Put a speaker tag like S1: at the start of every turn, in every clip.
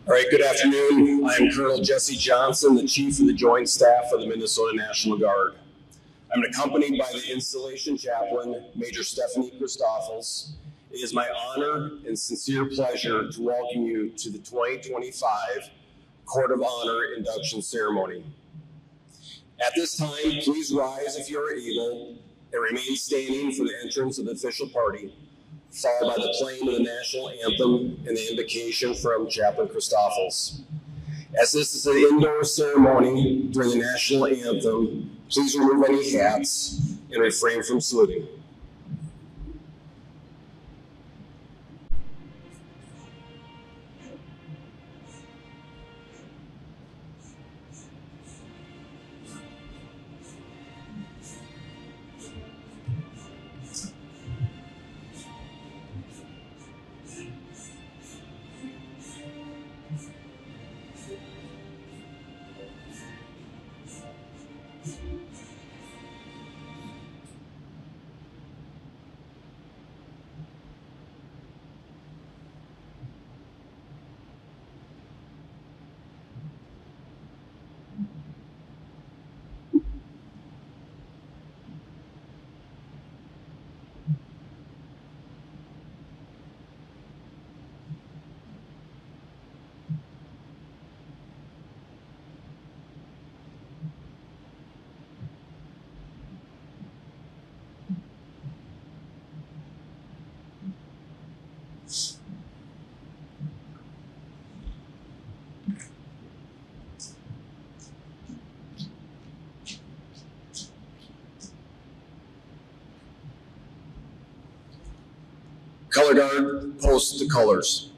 S1: All right, good afternoon. I am Colonel Jesse Johnson, the Chief of the Joint Staff of the Minnesota National Guard. I'm accompanied by the Installation Chaplain, Major Stephanie Christoffels. It is my honor and sincere pleasure to welcome you to the 2025 Court of Honor Induction Ceremony. At this time, please rise if you are able and remain standing for the entrance of the official party, followed by the playing of the national anthem and the invocation from Chaplain Christoffels. As this is an indoor ceremony during the national anthem, please remove any hats and refrain from saluting. Color guard, post the colors.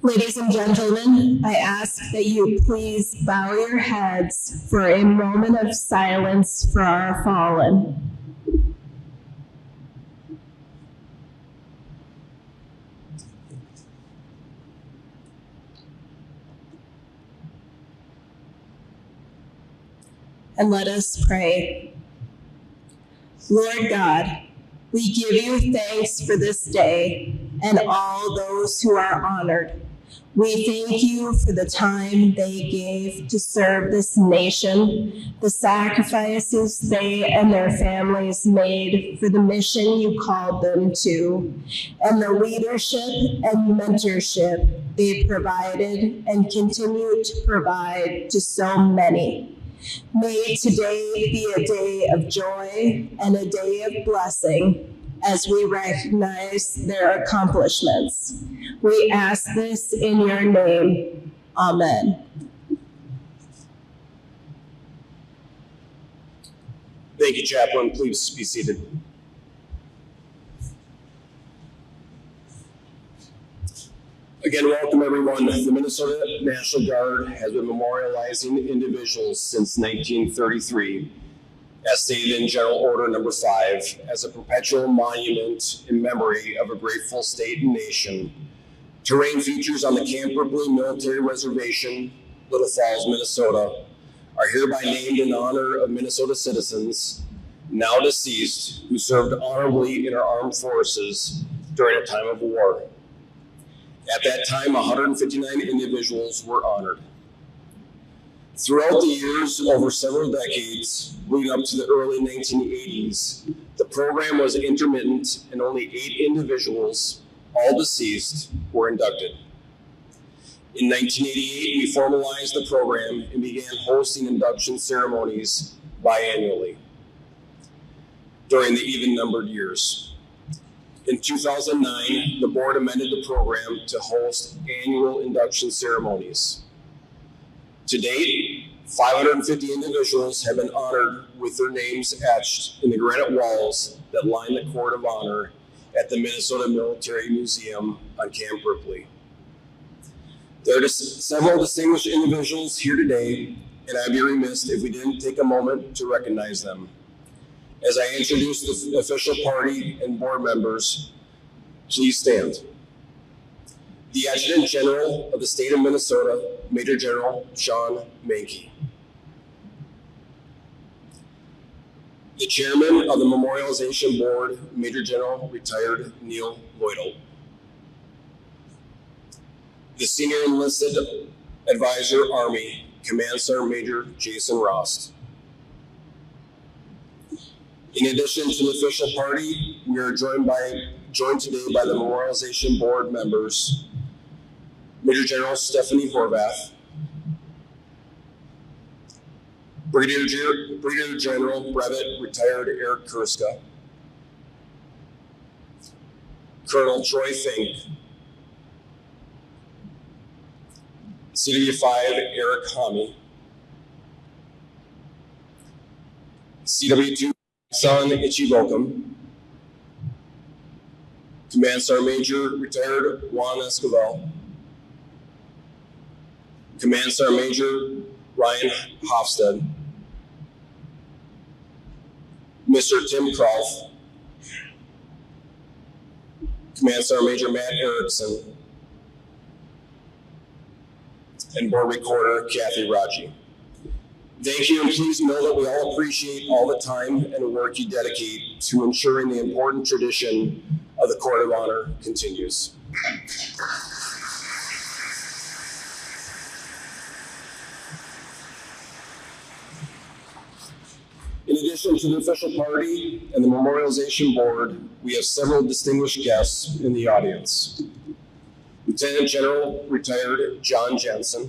S2: Ladies and gentlemen, I ask that you please bow your heads for a moment of silence for our fallen. And let us pray. Lord God, we give you thanks for this day and all those who are honored. We thank you for the time they gave to serve this nation, the sacrifices they and their families made for the mission you called them to, and the leadership and mentorship they provided and continue to provide to so many. May today be a day of joy and a day of blessing as we recognize their accomplishments. We ask this in your name. Amen.
S1: Thank you, Chaplain. Please be seated. Again, welcome everyone. The Minnesota National Guard has been memorializing individuals since 1933, as stated in General Order Number 5, as a perpetual monument in memory of a grateful state and nation. Terrain features on the Camp Ripley Military Reservation, Little Falls, Minnesota, are hereby named in honor of Minnesota citizens, now deceased, who served honorably in our armed forces during a time of war. At that time, 159 individuals were honored. Throughout the years, over several decades, leading up to the early 1980s, the program was intermittent and only 8 individuals, all deceased, were inducted. In 1988, we formalized the program and began hosting induction ceremonies biannually during the even-numbered years. In 2009, the board amended the program to host annual induction ceremonies. To date, 550 individuals have been honored with their names etched in the granite walls that line the Court of Honor at the Minnesota Military Museum on Camp Ripley. There are several distinguished individuals here today, and I'd be remiss if we didn't take a moment to recognize them. As I introduce the official party and board members, please stand. The Adjutant General of the State of Minnesota, Major General Sean Mankey. The Chairman of the Memorialization Board, Major General Retired Neil Lloydel. The Senior Enlisted Advisor Army, Command Sergeant Major Jason Rost. In addition to the official party, we are joined today by the Memorialization Board members, Major General Stephanie Horvath, Brigadier General Brevet Retired Eric Kurska, Colonel Troy Fink, CW5 Eric Hami, CW2 Son Ichibokam, Command Sergeant Major Retired Juan Escobar, Command Sergeant Major Ryan Hofstad, Mr. Tim Krauth, Command Sergeant Major Matt Erickson, and Board Recorder Kathy Raji. Thank you, and please know that we all appreciate all the time and work you dedicate to ensuring the important tradition of the Court of Honor continues. In addition to the official party and the Memorialization Board, we have several distinguished guests in the audience. Lieutenant General Retired John Jensen,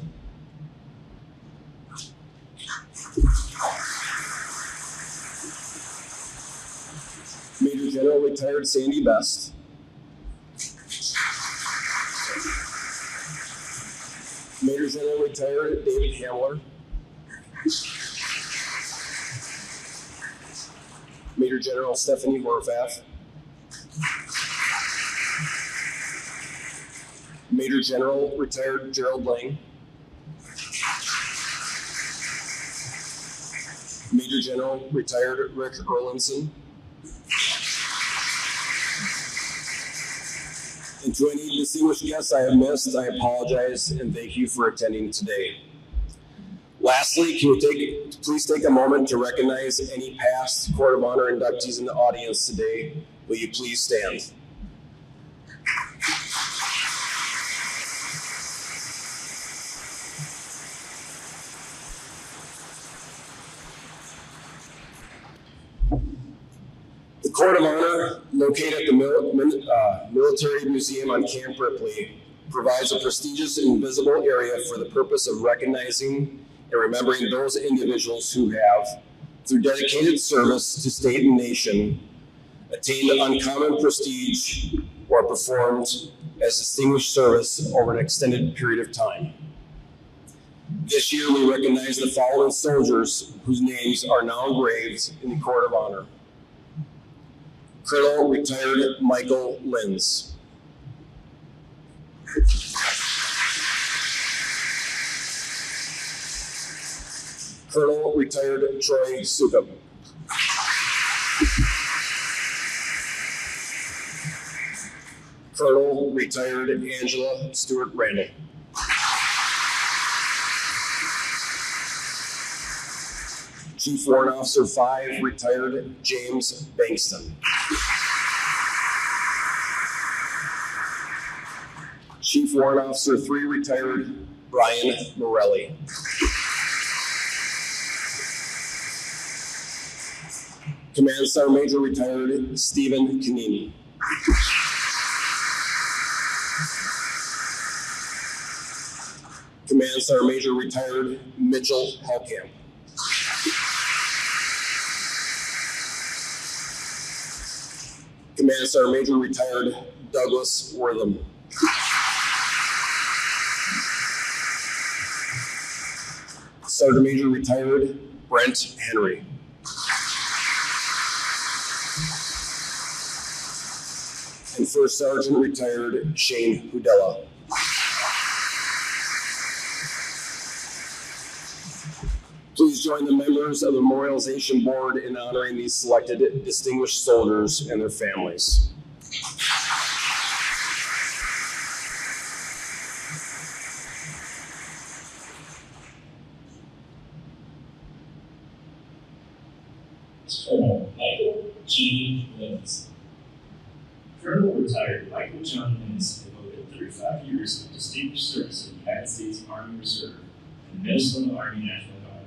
S1: Major General Retired Sandy Best, Major General Retired David Hamler, Major General Stephanie Horvath, Major General Retired Gerald Lang, Major General Retired Rick Erlinson, and to any distinguished guests I have missed, I apologize and thank you for attending today. Lastly, can you please take a moment to recognize any past Court of Honor inductees in the audience today? Will you please stand? The Court of Honor, located at the Military Museum on Camp Ripley, provides a prestigious and visible area for the purpose of recognizing and remembering those individuals who have, through dedicated service to state and nation, attained uncommon prestige or performed as distinguished service over an extended period of time. This year, we recognize the following soldiers whose names are now engraved in the Court of Honor. Colonel Retired Michael Linz. Colonel retired Troy Soukup. Colonel retired Angela Steward-Randle. Chief Warrant Officer 5 retired James Bankston. Chief Warrant Officer 3 retired Brian Morelli. Command Sergeant Major retired Stephen Cunnien. Command Sergeant Major retired Mitchell Hellkamp. Command Sergeant Major retired Douglas Wortham. Sergeant Major retired Brent Henry. And First Sergeant retired Shane Hudella. Please join the members of the Memorialization Board in honoring these selected distinguished soldiers and their families.
S3: Colonel Michael G. Linz. Colonel retired Michael John Linz devoted 35 years of distinguished service in the United States Army Reserve and Minnesota Army National Guard.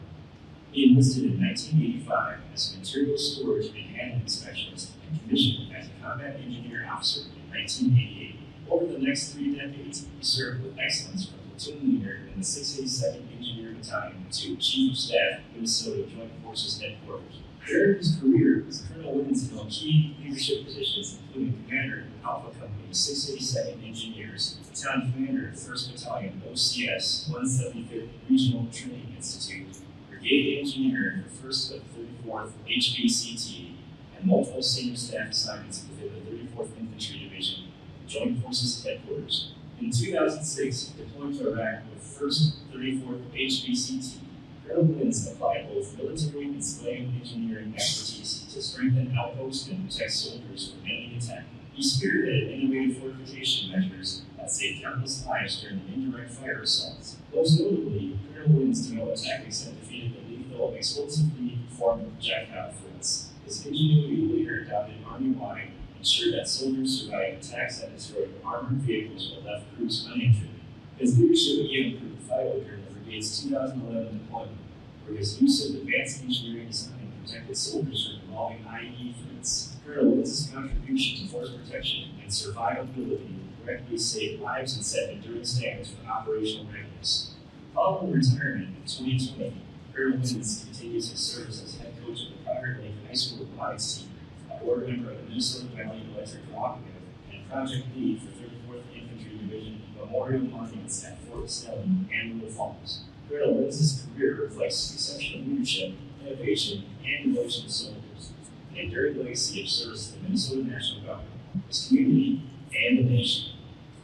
S3: He enlisted in 1985 as a material storage and handling specialist and commissioned as a combat engineer officer in 1988. Over the next 3 decades, he served with excellence from platoon leader in the 682nd Engineer Battalion to Chief of Staff, Minnesota Joint Forces Headquarters. During his career, Colonel Linz held key leadership positions, including commander of Alpha Company 682nd Engineers, battalion commander of 1st Battalion OCS 175th Regional Training Institute, brigade engineer for 1st of 34th HBCT, and multiple senior staff assignments within the 34th Infantry Division, Joint Forces Headquarters. In 2006, deployed to Iraq with 1st 34th HBCT. Colonel Linz applied both military and civilian engineering expertise to strengthen outposts and protect soldiers from enemy attack. He spearheaded innovative fortification measures that saved countless lives during indirect fire assaults. Most notably, Colonel Linz developed tactics that defeated the lethal explosively formed projectile threats. His ingenuity, later adopted army-wide, ensured that soldiers survived attacks that destroyed armored vehicles but left crews uninjured. His leadership again proved vital during the brigade's 2011 deployment, where his use of advanced engineering design protected soldiers from evolving IED threats. Colonel Linz's contribution to force protection and survivability directly saved lives and set enduring standards for operational readiness. Following retirement in 2020, Colonel Linz continues his service as head coach of the Private Lake High School robotics team, a board member of the Minnesota Valley Electric Cooperative, and project lead for 34th Infantry Division Memorial Monuments at Fort Snelling and Little Falls. Colonel Linz's career reflects exceptional leadership, innovation, and devotion to soldiers, an enduring legacy of service to the Minnesota National Guard, his community, and the nation.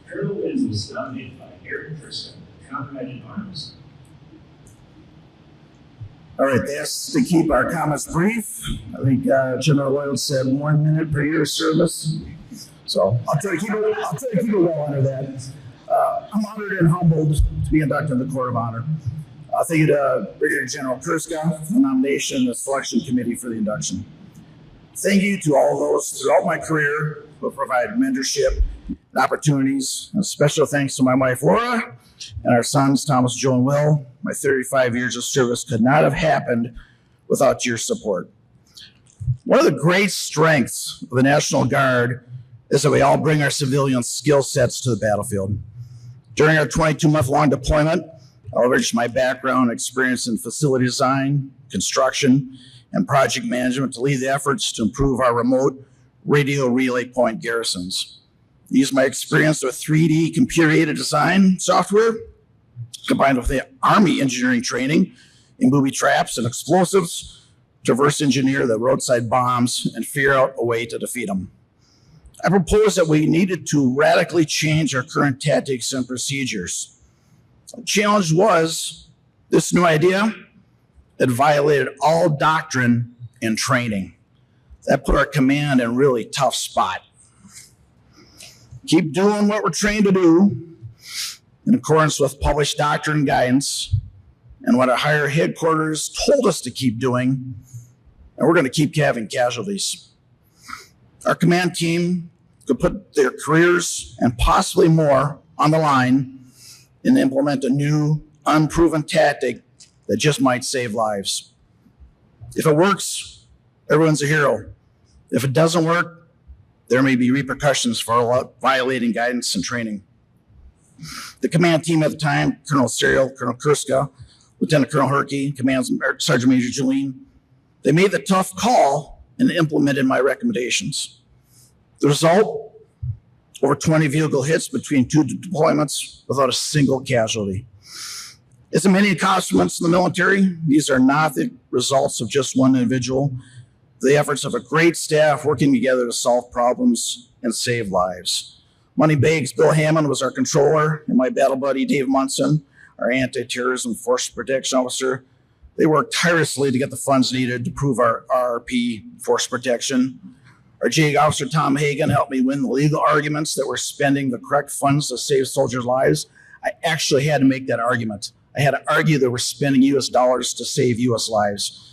S3: Colonel Linz was nominated by Eric Kurska, Comrade in Arms.
S4: All right, that's to keep our comments brief. I think General Lloyd said 1 minute per year of service. So I'll try to keep it well under that. I'm honored and humbled to be inducted in the Court of Honor. Thank you to Brigadier General Kurska for the nomination and the selection committee for the induction. Thank you to all those throughout my career who have provided mentorship and opportunities. And special thanks to my wife, Laura, and our sons, Thomas, Joe, and Will. My 35 years of service could not have happened without your support. One of the great strengths of the National Guard is that we all bring our civilian skill sets to the battlefield. During our 22-month-long deployment, I leveraged my background and experience in facility design, construction, and project management to lead the efforts to improve our remote radio relay point garrisons. I used my experience with 3D computer-aided design software, combined with the Army engineering training in booby traps and explosives, to reverse engineer the roadside bombs and figure out a way to defeat them. I proposed that we needed to radically change our current tactics and procedures. The challenge was this new idea that violated all doctrine and training. That put our command in a really tough spot. Keep doing what we're trained to do in accordance with published doctrine and guidance and what our higher headquarters told us to keep doing, and we're going to keep having casualties. Our command team could put their careers and possibly more on the line and implement a new, unproven tactic that just might save lives. If it works, everyone's a hero. If it doesn't work, there may be repercussions for violating guidance and training. The command team at the time, Colonel Serial, Colonel Kurska, Lieutenant Colonel Herkey, Sergeant Major Julene, they made the tough call and implemented my recommendations. The result, over 20 vehicle hits between 2 deployments without a single casualty. As in many accomplishments in the military, these are not the results of just one individual, the efforts of a great staff working together to solve problems and save lives. Moneybags Bill Hammond was our controller, and my battle buddy Dave Munson, our anti-terrorism force protection officer. They worked tirelessly to get the funds needed to prove our RRP force protection. Our JAG officer Tom Hagan helped me win the legal arguments that we're spending the correct funds to save soldiers' lives. I actually had to make that argument. I had to argue that we're spending U.S. dollars to save U.S. lives.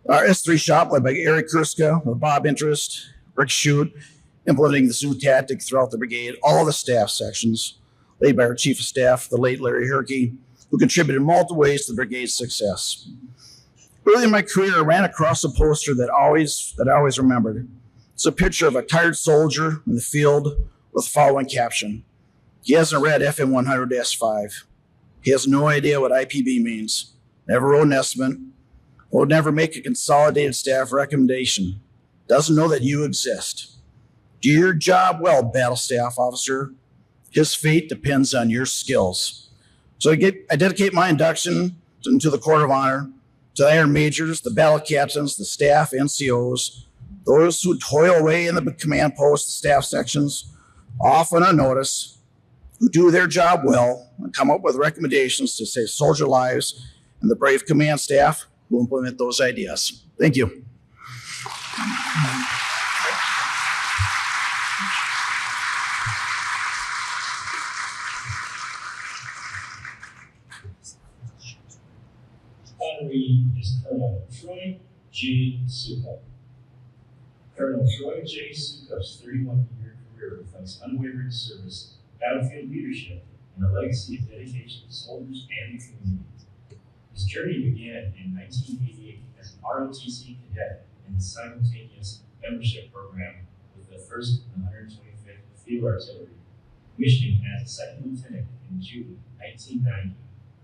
S4: Our S3 shop, led by Eric Kurska, with Bob Interest, Rick Shute, implementing the zoo tactic throughout the brigade, all the staff sections, led by our chief of staff, the late Larry Herkey, who contributed in multiple ways to the brigade's success. Early in my career, I ran across a poster that I always remembered. It's a picture of a tired soldier in the field with the following caption: "He hasn't read FM 100-5. He has no idea what IPB means. Never wrote an estimate. Will never make a consolidated staff recommendation. Doesn't know that you exist. Do your job well, battle staff officer. His fate depends on your skills." So I dedicate my induction to the Court of Honor, to the Iron Majors, the battle captains, the staff, NCOs, those who toil away in the command posts, the staff sections, often unnoticed, who do their job well and come up with recommendations to save soldier lives, and the brave command staff who implement those ideas. Thank you.
S3: Honoree is Colonel Troy J. Soukup. Colonel Troy J. Soukup's 31-year career reflects unwavering service, battlefield leadership, and a legacy of dedication to soldiers and the community. His journey began in 1988 as an ROTC cadet in the simultaneous membership program with the 1st and 125th Field Artillery, commissioning as a second lieutenant in June 1990.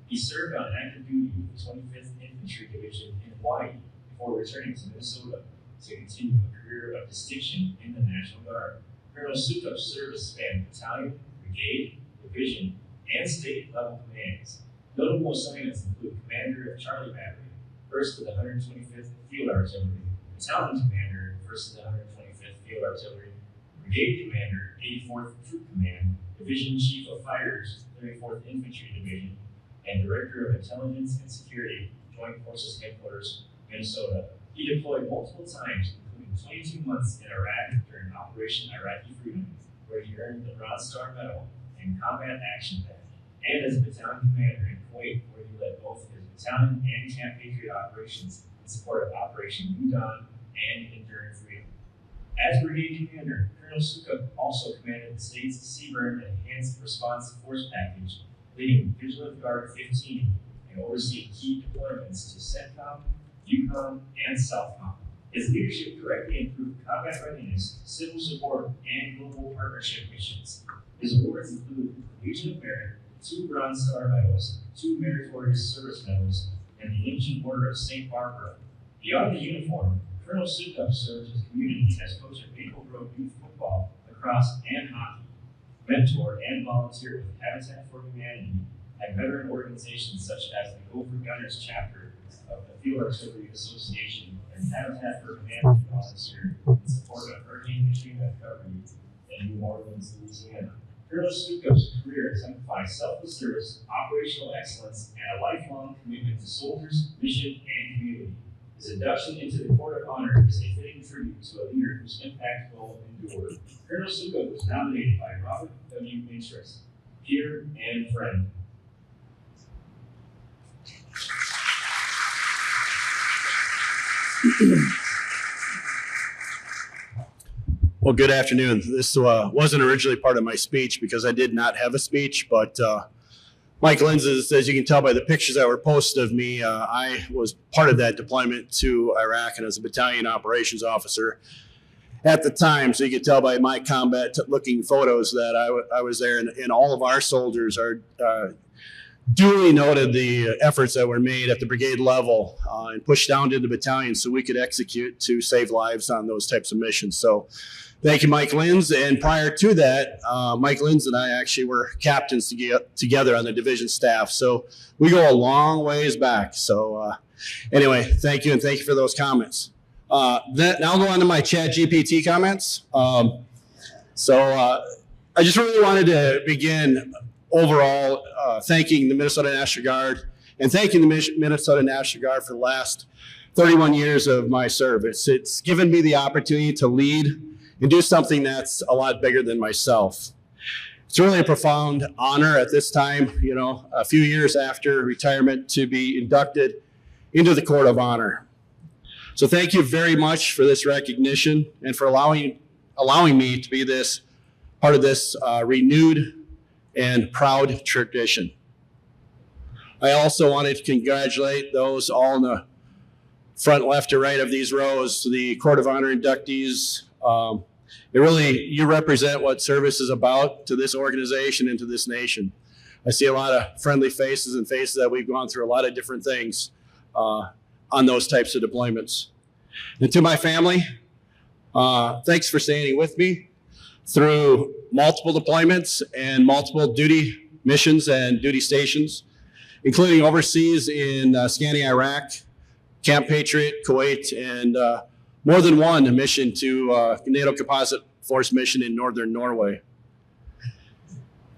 S3: He served on active duty with the 25th Infantry Division in Hawaii before returning to Minnesota to continue a career of distinction in the National Guard. Colonel Soukup's service spanned battalion, brigade, division, and state-level commands. Notable assignments include Commander of Charlie Battery, 1st of the 125th Field Artillery, Battalion Commander, 1st of the 125th Field Artillery, Brigade Commander, 84th Troop Command, Division Chief of Fighters, 34th Infantry Division, and Director of Intelligence and Security, Joint Forces Headquarters, Minnesota. He deployed multiple times, including 22 months in Iraq during Operation Iraqi Freedom, where he earned the Bronze Star Medal and Combat Action Badge, and as a battalion commander in Kuwait, where he led both his battalion and Camp Patriot operations in support of Operation New Dawn and Enduring Freedom. As Brigade Commander, Colonel Soukup also commanded the state's Seaburn Enhanced Response Force Package, leading Vigilant Guard 15 and overseeing key deployments to CENTCOM, EUCOM, and SOUTHCOM. His leadership directly improved combat readiness, civil support, and global partnership missions. His awards include the Legion of Merit, 2 Bronze Star Medals, 2 Meritorious Service Medals, and the Legion Order of St. Barbara. Beyond the uniform, Colonel Soukup served his community as coach of Maple Grove Youth Football, lacrosse, and hockey, mentored and volunteered with Habitat for Humanity and veteran organizations such as the Go for Gunners chapter of the Field Artillery Association and Habitat for Humanity volunteered in support of Hurricane Katrina recovery in New Orleans, Louisiana. Colonel Soukup's career exemplifies selfless service, operational excellence, and a lifelong commitment to soldiers, mission, and community. His induction into the Court of Honor is a fitting tribute to a leader whose impact will endure. Colonel Soukup was nominated by Robert W. Pinterest, peer and friend.
S5: Well, good afternoon. This wasn't originally part of my speech because I did not have a speech, but Mike Lenses, as you can tell by the pictures that were posted of me, I was part of that deployment to Iraq and as a battalion operations officer at the time. So you can tell by my combat-looking photos that I was there, and all of our soldiers are duly noted the efforts that were made at the brigade level and pushed down to the battalion so we could execute to save lives on those types of missions. So thank you, Mike Linz. And prior to that, Mike Linz and I actually were captains together on the division staff. So we go a long ways back. So anyway, thank you, and thank you for those comments. Now I'll go on to my Chat GPT comments. I just really wanted to begin overall thanking the Minnesota National Guard and thanking the Minnesota National Guard for the last 31 years of my service. It's given me the opportunity to lead and do something that's a lot bigger than myself. It's really a profound honor at this time, you know, a few years after retirement, to be inducted into the Court of Honor. So thank you very much for this recognition and for allowing me to be this part of this renewed and proud tradition. I also wanted to congratulate those all in the front left or right of these rows, the Court of Honor inductees. You represent what service is about to this organization and to this nation. I see a lot of friendly faces and faces that we've gone through a lot of different things on those types of deployments. And to my family, thanks for standing with me through multiple deployments and multiple duty missions and duty stations, including overseas in scanning Iraq, Camp Patriot, Kuwait, and more than one mission to NATO Composite Force mission in northern Norway.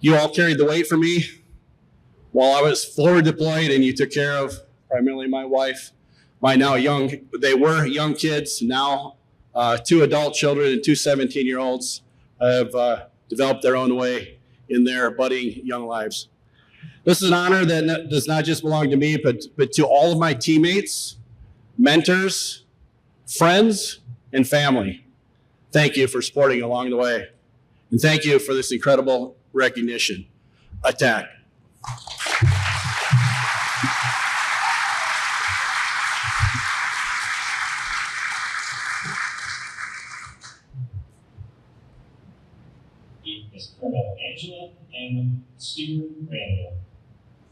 S5: You all carried the weight for me while I was forward deployed, and you took care of primarily my wife, my now young, they were young kids, now 2 adult children and 2 17-year-olds have developed their own way in their budding young lives. This is an honor that does not just belong to me, but to all of my teammates, mentors, friends, and family. Thank you for supporting along the way. And thank you for this incredible recognition. Attack.
S3: Is Colonel Angela M. Steward-Randle.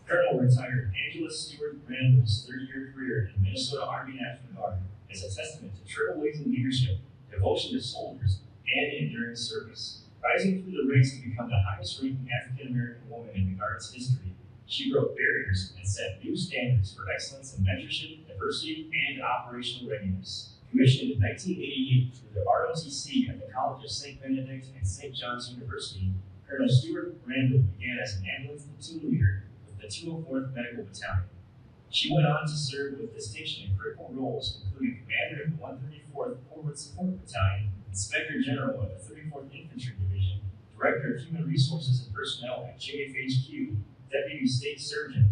S3: Colonel retired Angela Steward-Randle's 30-year career in Minnesota Army National Guard is a testament to trailblazing leadership, devotion to soldiers, and enduring service. Rising through the ranks to become the highest-ranking African-American woman in the Guard's history, she broke barriers and set new standards for excellence in mentorship, diversity, and operational readiness. Commissioned in 1988 through the ROTC at the College of St. Benedict and St. John's University, Colonel Steward-Randle began as an ambulance platoon leader with the 204th Medical Battalion. She went on to serve with distinction in critical roles, including commander of the 134th Forward Support Battalion, Inspector General of the 34th Infantry Division, Director of Human Resources and Personnel at JFHQ, Deputy State Surgeon,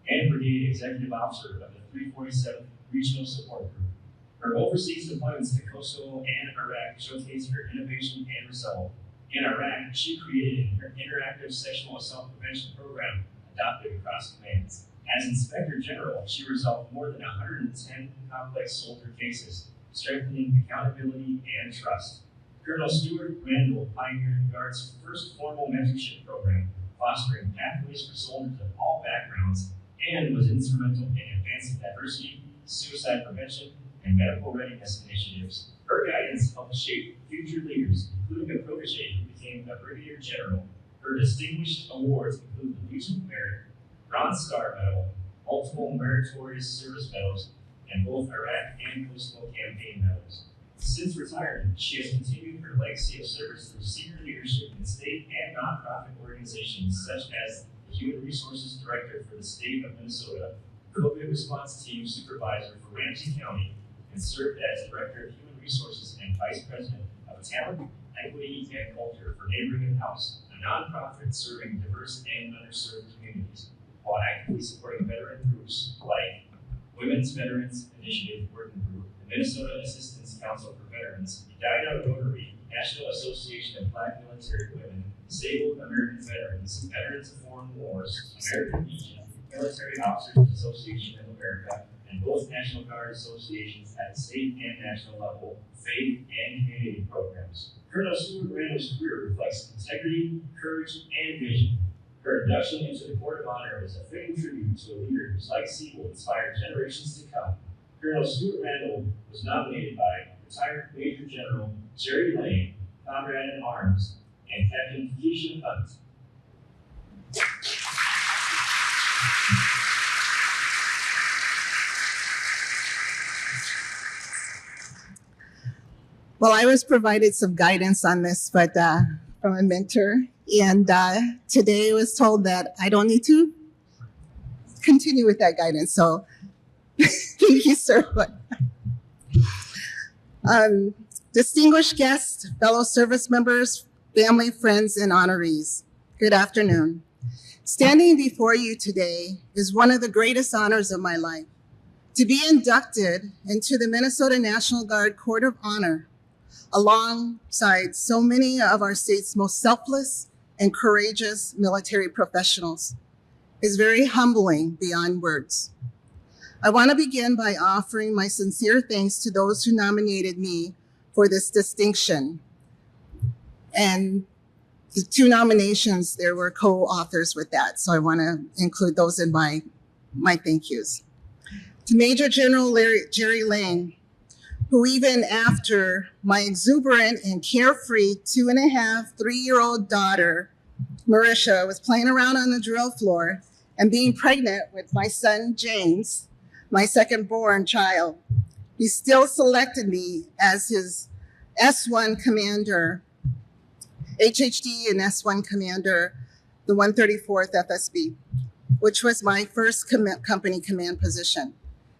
S3: and Brigade Executive Officer of the 347th Regional Support Group. Her overseas deployments to Kosovo and Iraq showcase her innovation and resolve. In Iraq, she created an interactive sexual assault prevention program adopted across commands. As Inspector General, she resolved more than 110 complex soldier cases, strengthening accountability and trust. Colonel Steward-Randle pioneered the Guard's first formal mentorship program, fostering pathways for soldiers of all backgrounds, and was instrumental in advancing diversity, suicide prevention, and medical readiness initiatives. Her guidance helped shape future leaders, including a protege who became a brigadier general. Her distinguished awards include the Legion of Merit, Bronze Star Medal, multiple meritorious service medals, and both Iraq and Kosovo campaign medals. Since retirement, she has continued her legacy of service through senior leadership in state and nonprofit organizations such as the Human Resources Director for the State of Minnesota, COVID response team supervisor for Ramsey County, and served as Director of Human Resources and Vice President of Talent, Equity, and Culture for Neighboring House, a nonprofit serving diverse and underserved communities, while actively supporting veteran groups like Women's Veterans Initiative Working Group, the Minnesota Assistance Council for Veterans, Edina Rotary, National Association of Black Military Women, Disabled American Veterans, Veterans of Foreign Wars, American Legion, Military Officers Association of America, and both National Guard associations at the state and national level, faith and community programs. Colonel Steward-Randle's career reflects integrity, courage, and vision. Her induction into the Court of Honor is a fitting tribute to a leader whose legacy will inspire generations to come. Colonel Steward-Randle was nominated by retired Major General Jerry Lane, Comrade in Arms, and Captain Keisha Hunt.
S2: Well, I was provided some guidance on this, but from a mentor, and today I was told that I don't need to continue with that guidance. So, thank you, sir. Distinguished guests, fellow service members, family, friends, and honorees, good afternoon. Standing before you today is one of the greatest honors of my life. To be inducted into the Minnesota National Guard Court of Honor alongside so many of our state's most selfless and courageous military professionals is very humbling beyond words. I want to begin by offering my sincere thanks to those who nominated me for this distinction. And the two nominations, there were co-authors with that, so I want to include those in my thank yous. To Major General Jerry Lane, who even after my exuberant and carefree 2.5, 3-year-old daughter, Marisha, was playing around on the drill floor and being pregnant with my son, James, my second-born child, he still selected me as his S1 commander, HHD and S1 commander, the 134th FSB, which was my first company command position.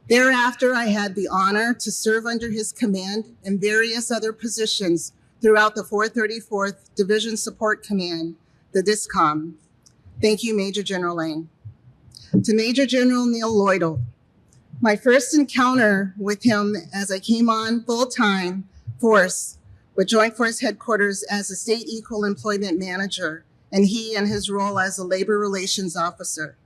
S2: Thereafter, I had the honor to serve under his command in various other positions throughout the 434th Division Support Command, the DISCOM. Thank you, Major General Lane. To Major General Neil Lloydell, my first encounter with him as I came on full-time force with Joint Force Headquarters as a State Equal Employment Manager, and he in his role as a Labor Relations Officer.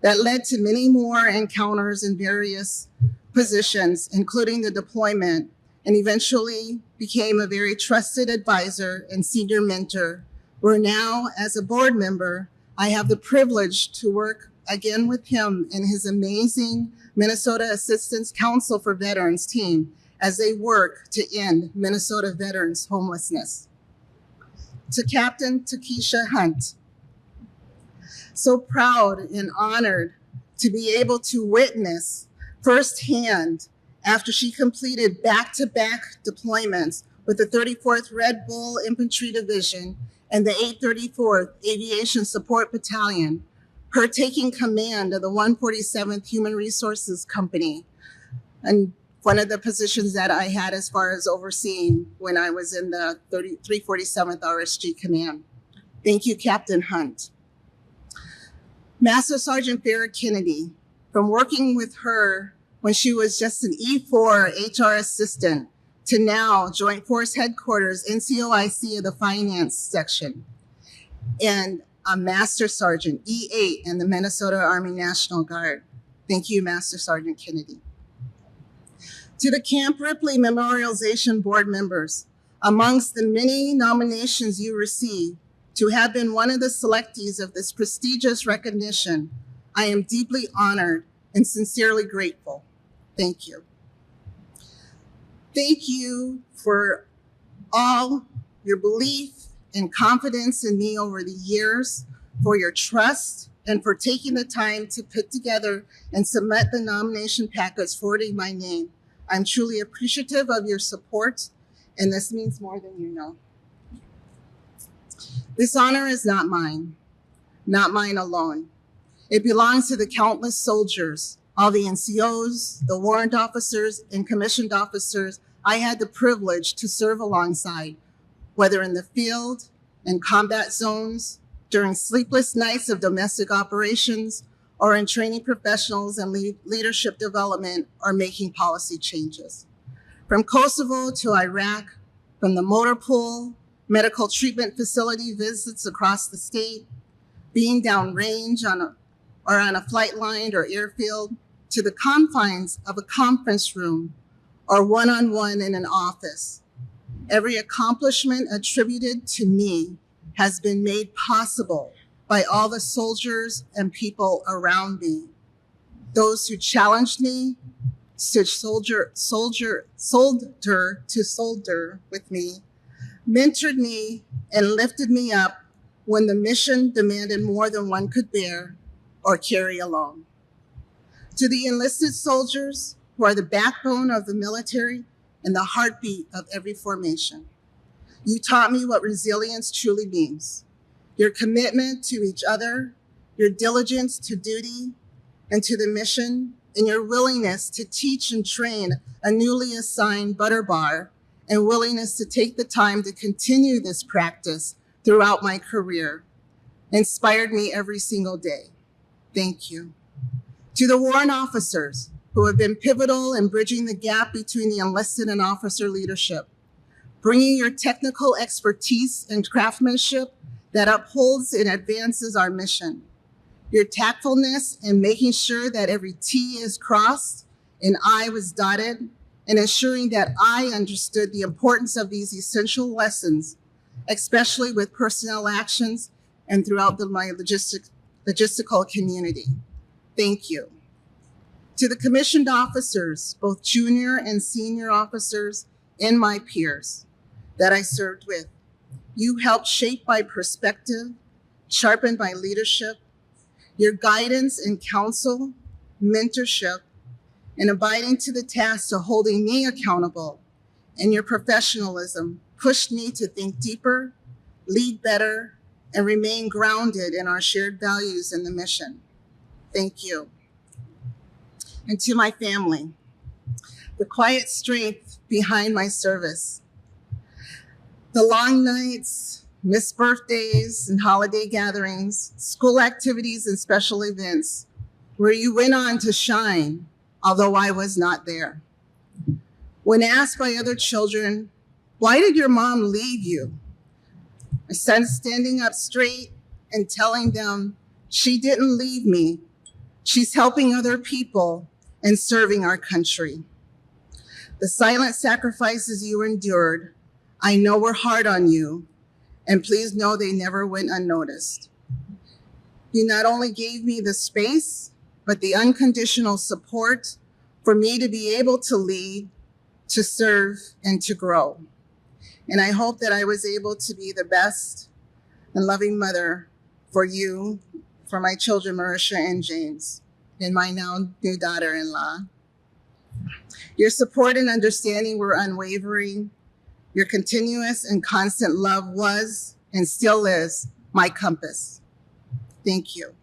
S2: That led to many more encounters in various positions, including the deployment, and eventually became a very trusted advisor and senior mentor, where now, as a board member, I have the privilege to work again with him and his amazing Minnesota Assistance Council for Veterans team as they work to end Minnesota veterans' homelessness. To Captain Keisha Hunt, so proud and honored to be able to witness firsthand after she completed back-to-back deployments with the 34th Red Bull Infantry Division and the 834th Aviation Support Battalion, her taking command of the 147th Human Resources Company, and one of the positions that I had as far as overseeing when I was in the 347th RSG Command. Thank you, Captain Hunt. Master Sergeant Farrah Kennedy, from working with her when she was just an E4 HR assistant to now Joint Force Headquarters, NCOIC of the Finance Section, and a Master Sergeant, E8 in the Minnesota Army National Guard. Thank you, Master Sergeant Kennedy. To the Camp Ripley Memorialization Board members, amongst the many nominations you received, to have been one of the selectees of this prestigious recognition, I am deeply honored and sincerely grateful. Thank you. Thank you for all your belief and confidence in me over the years, for your trust, and for taking the time to put together and submit the nomination packets forwarding my name. I'm truly appreciative of your support, and this means more than you know. This honor is not mine alone. It belongs to the countless soldiers,
S6: all the NCOs, the warrant officers, and commissioned officers I had the privilege to serve alongside, whether in the field, in combat zones, during sleepless nights of domestic operations, or in training professionals and leadership development or making policy changes. From Kosovo to Iraq, from the motor pool, medical treatment facility visits across the state, being downrange on a flight line or airfield, to the confines of a conference room or one-on-one in an office. Every accomplishment attributed to me has been made possible by all the soldiers and people around me. Those who challenged me, stood soldier to soldier with me, mentored me, and lifted me up when the mission demanded more than one could bear or carry alone. To the enlisted soldiers who are the backbone of the military and the heartbeat of every formation, you taught me what resilience truly means. Your commitment to each other, your diligence to duty and to the mission, and your willingness to teach and train a newly assigned butter bar, and willingness to take the time to continue this practice throughout my career inspired me every single day. Thank you. To the warrant officers who have been pivotal in bridging the gap between the enlisted and officer leadership, bringing your technical expertise and craftsmanship that upholds and advances our mission. Your tactfulness in making sure that every T is crossed and I was dotted, and ensuring that I understood the importance of these essential lessons, especially with personnel actions and throughout my logistical community. Thank you. To the commissioned officers, both junior and senior officers, and my peers that I served with, you helped shape my perspective, sharpen my leadership. Your guidance and counsel, mentorship, and abiding to the task of holding me accountable, and your professionalism pushed me to think deeper, lead better, and remain grounded in our shared values and the mission. Thank you. And to my family, the quiet strength behind my service, the long nights, missed birthdays and holiday gatherings, school activities and special events, where you went on to shine, although I was not there. When asked by other children, why did your mom leave you? My son standing up straight and telling them, she didn't leave me. She's helping other people and serving our country. The silent sacrifices you endured, I know were hard on you, and please know they never went unnoticed. You not only gave me the space, but the unconditional support for me to be able to lead, to serve, and to grow. And I hope that I was able to be the best and loving mother for you, for my children, Marisha and James, and my now new daughter-in-law. Your support and understanding were unwavering. Your continuous and constant love was and still is my compass. Thank you.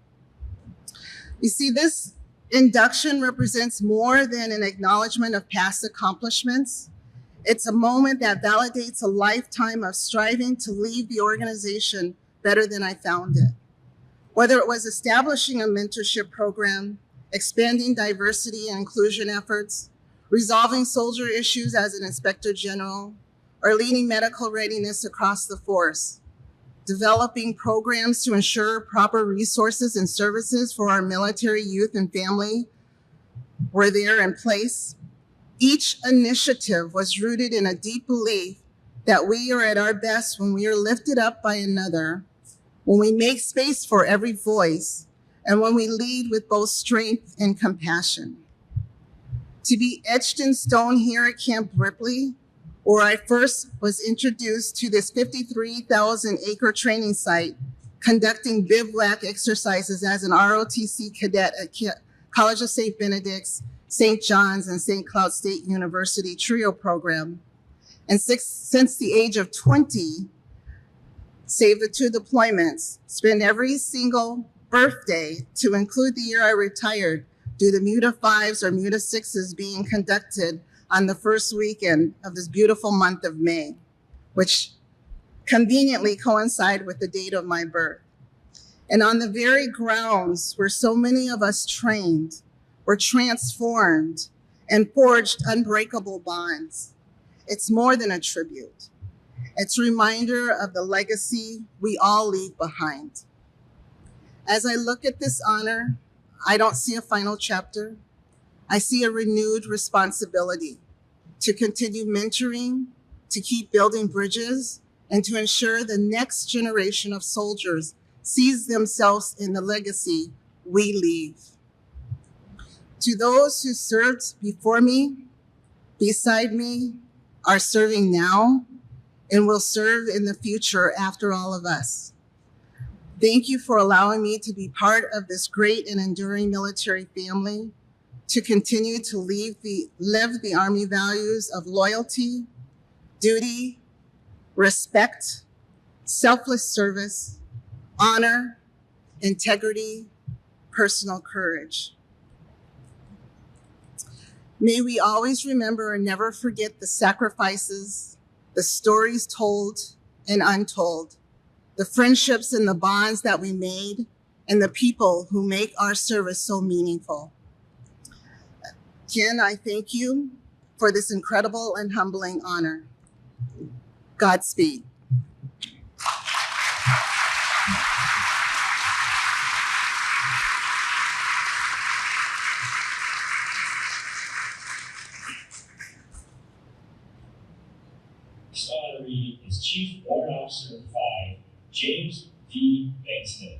S6: You see, this induction represents more than an acknowledgement of past accomplishments. It's a moment that validates a lifetime of striving to leave the organization better than I found it. Whether it was establishing a mentorship program, expanding diversity and inclusion efforts, resolving soldier issues as an inspector general, or leading medical readiness across the force, developing programs to ensure proper resources and services for our military youth and family were there in place. Each initiative was rooted in a deep belief that we are at our best when we are lifted up by another, when we make space for every voice, and when we lead with both strength and compassion. To be etched in stone here at Camp Ripley, where I first was introduced to this 53,000-acre training site, conducting bivouac exercises as an ROTC cadet at College of St. Benedict's, St. John's, and St. Cloud State University TRIO program. And since the age of 20, save the 2 deployments, spend every single birthday, to include the year I retired, due to MUTA 5s or MUTA 6s being conducted on the first weekend of this beautiful month of May, which conveniently coincide with the date of my birth. And on the very grounds where so many of us trained, were transformed, and forged unbreakable bonds. It's more than a tribute. It's a reminder of the legacy we all leave behind. As I look at this honor, I don't see a final chapter. I see a renewed responsibility to continue mentoring, to keep building bridges, and to ensure the next generation of soldiers sees themselves in the legacy we leave. To those who served before me, beside me, are serving now, and will serve in the future after all of us. Thank you for allowing me to be part of this great and enduring military family, to continue to live the Army values of loyalty, duty, respect, selfless service, honor, integrity, personal courage. May we always remember and never forget the sacrifices, the stories told and untold, the friendships and the bonds that we made, and the people who make our service so meaningful. Ken, I thank you for this incredible and humbling honor. Godspeed.
S3: Honoree is Chief Warrant Officer 5, James D. Bankston.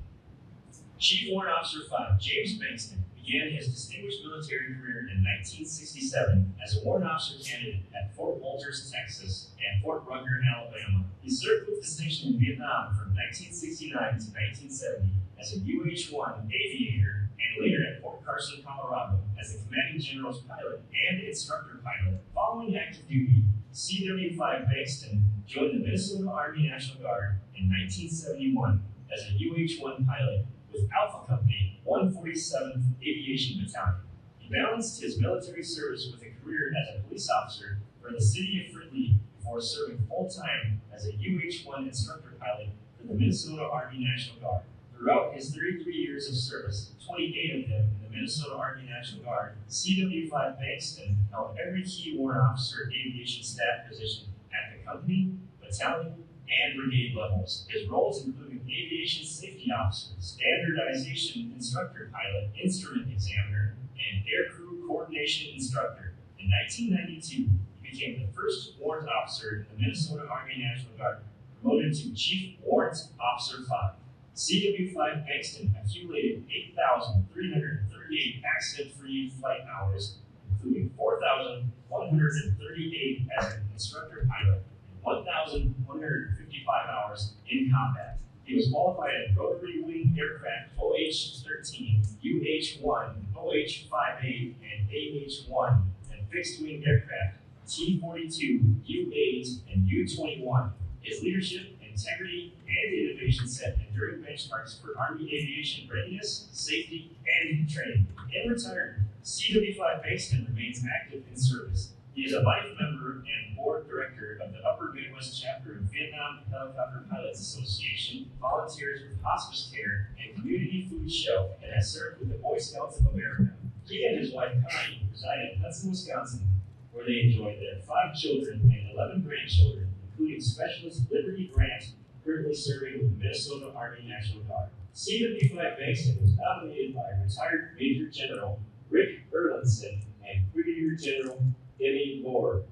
S3: Chief Warrant Officer 5, James Bankston, began his distinguished military career in 1967 as a warrant officer candidate at Fort Walters, Texas, and Fort Rucker, Alabama. He served with distinction in Vietnam from 1969 to 1970 as a UH-1 aviator and later at Fort Carson, Colorado as the commanding general's pilot and instructor pilot. Following active duty, CW-5 Bankston joined the Minnesota Army National Guard in 1971 as a UH-1 pilot with Alpha Company 147th Aviation Battalion. He balanced his military service with a career as a police officer for the city of Fridley before serving full-time as a UH-1 instructor pilot for the Minnesota Army National Guard. Throughout his 33 years of service, 28 of them in the Minnesota Army National Guard, CW-5 Bankston held every key warrant officer aviation staff position at the company, battalion, and brigade levels. His roles included aviation safety officer, standardization instructor pilot, instrument examiner, and aircrew coordination instructor. In 1992, he became the first warrant officer in the Minnesota Army National Guard, promoted to Chief Warrant Officer 5. CW-5 Bankston accumulated 8,338 accident-free flight hours, including 4,138 as an instructor pilot and 1,155 hours in combat. He was qualified at rotary wing aircraft OH-13, UH-1, OH-58, and AH-1, and fixed wing aircraft T-42, U-8, and U-21. His leadership, integrity, and innovation set enduring benchmarks for Army aviation readiness, safety, and training. In retirement, CW-5 Bankston remains active in service. He is a life member and board director of the Upper Midwest chapter of Vietnam Helicopter Pilots Association, volunteers with hospice care and community food show, and has served with the Boy Scouts of America. He and his wife Cunnien reside in Hudson, Wisconsin, where they enjoy their 5 children and 11 grandchildren, including Specialist Liberty Grant, currently serving with the Minnesota Army National Guard. CW-5 Bankston was nominated by retired Major General Rick Erlandson and Brigadier General Debbie Moore.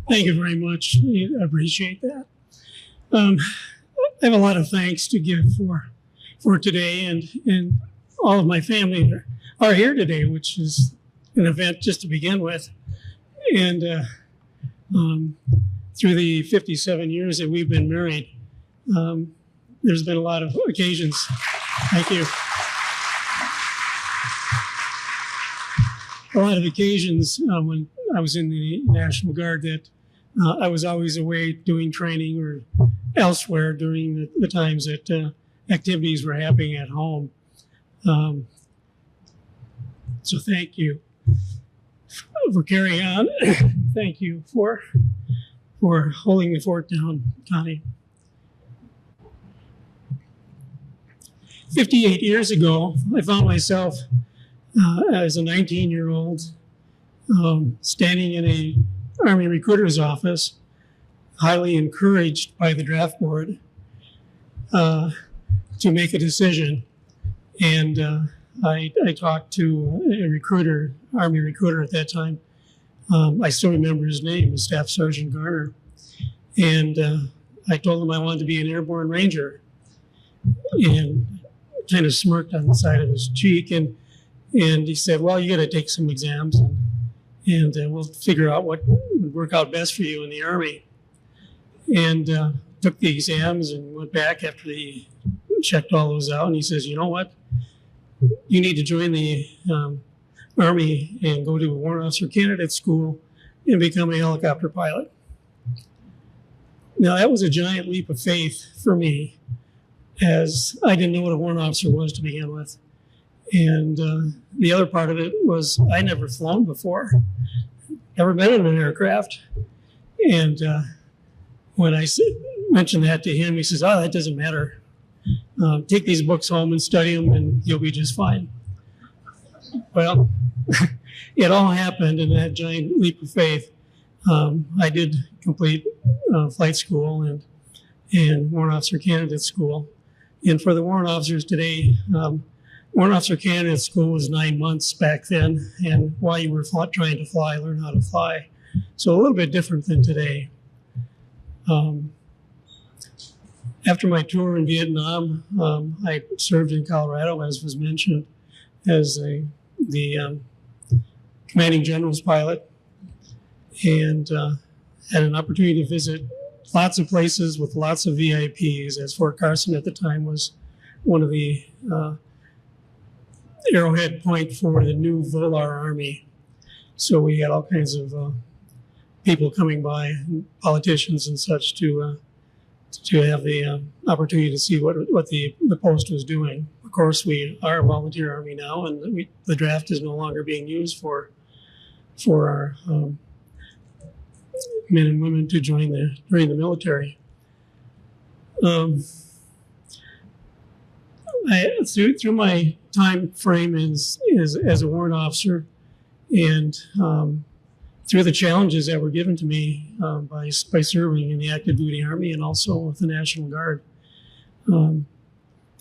S7: Thank you very much. I appreciate that. I have a lot of thanks to give for today, and all of my family are here today, which is an event just to begin with. And through the 57 years that we've been married, there's been a lot of occasions. Thank you. A lot of occasions when I was in the National Guard that I was always away doing training or elsewhere during the times that activities were happening at home. So thank you for carrying on. Thank you for holding the fort down, Connie. 58 years ago, I found myself as a 19-year-old standing in a Army recruiter's office, highly encouraged by the draft board to make a decision. And I talked to a recruiter, Army recruiter at that time. I still remember his name, Staff Sergeant Garner. And I told him I wanted to be an airborne ranger. And kind of smirked on the side of his cheek. And he said, well, you got to take some exams and we'll figure out what would work out best for you in the Army. And took the exams and went back after he checked all those out. And he says, you know what? You need to join the Army and go to a warrant officer candidate school and become a helicopter pilot. Now, that was a giant leap of faith for me, as I didn't know what a warrant officer was to begin with. And the other part of it was I never flown before, never been in an aircraft. And when I mentioned that to him, he says, oh, that doesn't matter. Take these books home and study them and you'll be just fine. Well, it all happened in that giant leap of faith. I did complete flight school and warrant officer candidate school. And for the warrant officers today, warrant officer candidate school was 9 months back then. And while you were trying to fly, learn how to fly. So a little bit different than today. After my tour in Vietnam, I served in Colorado, as was mentioned, as the commanding general's pilot, and had an opportunity to visit lots of places with lots of VIPs, as Fort Carson at the time was one of the arrowhead point for the new Volar Army. So we had all kinds of people coming by, politicians and such, to have the opportunity to see what the post was doing. Of course, we are a volunteer Army now, and the draft is no longer being used for our men and women to join the military. Through my time frame as a warrant officer, and through the challenges that were given to me by serving in the active duty Army and also with the National Guard,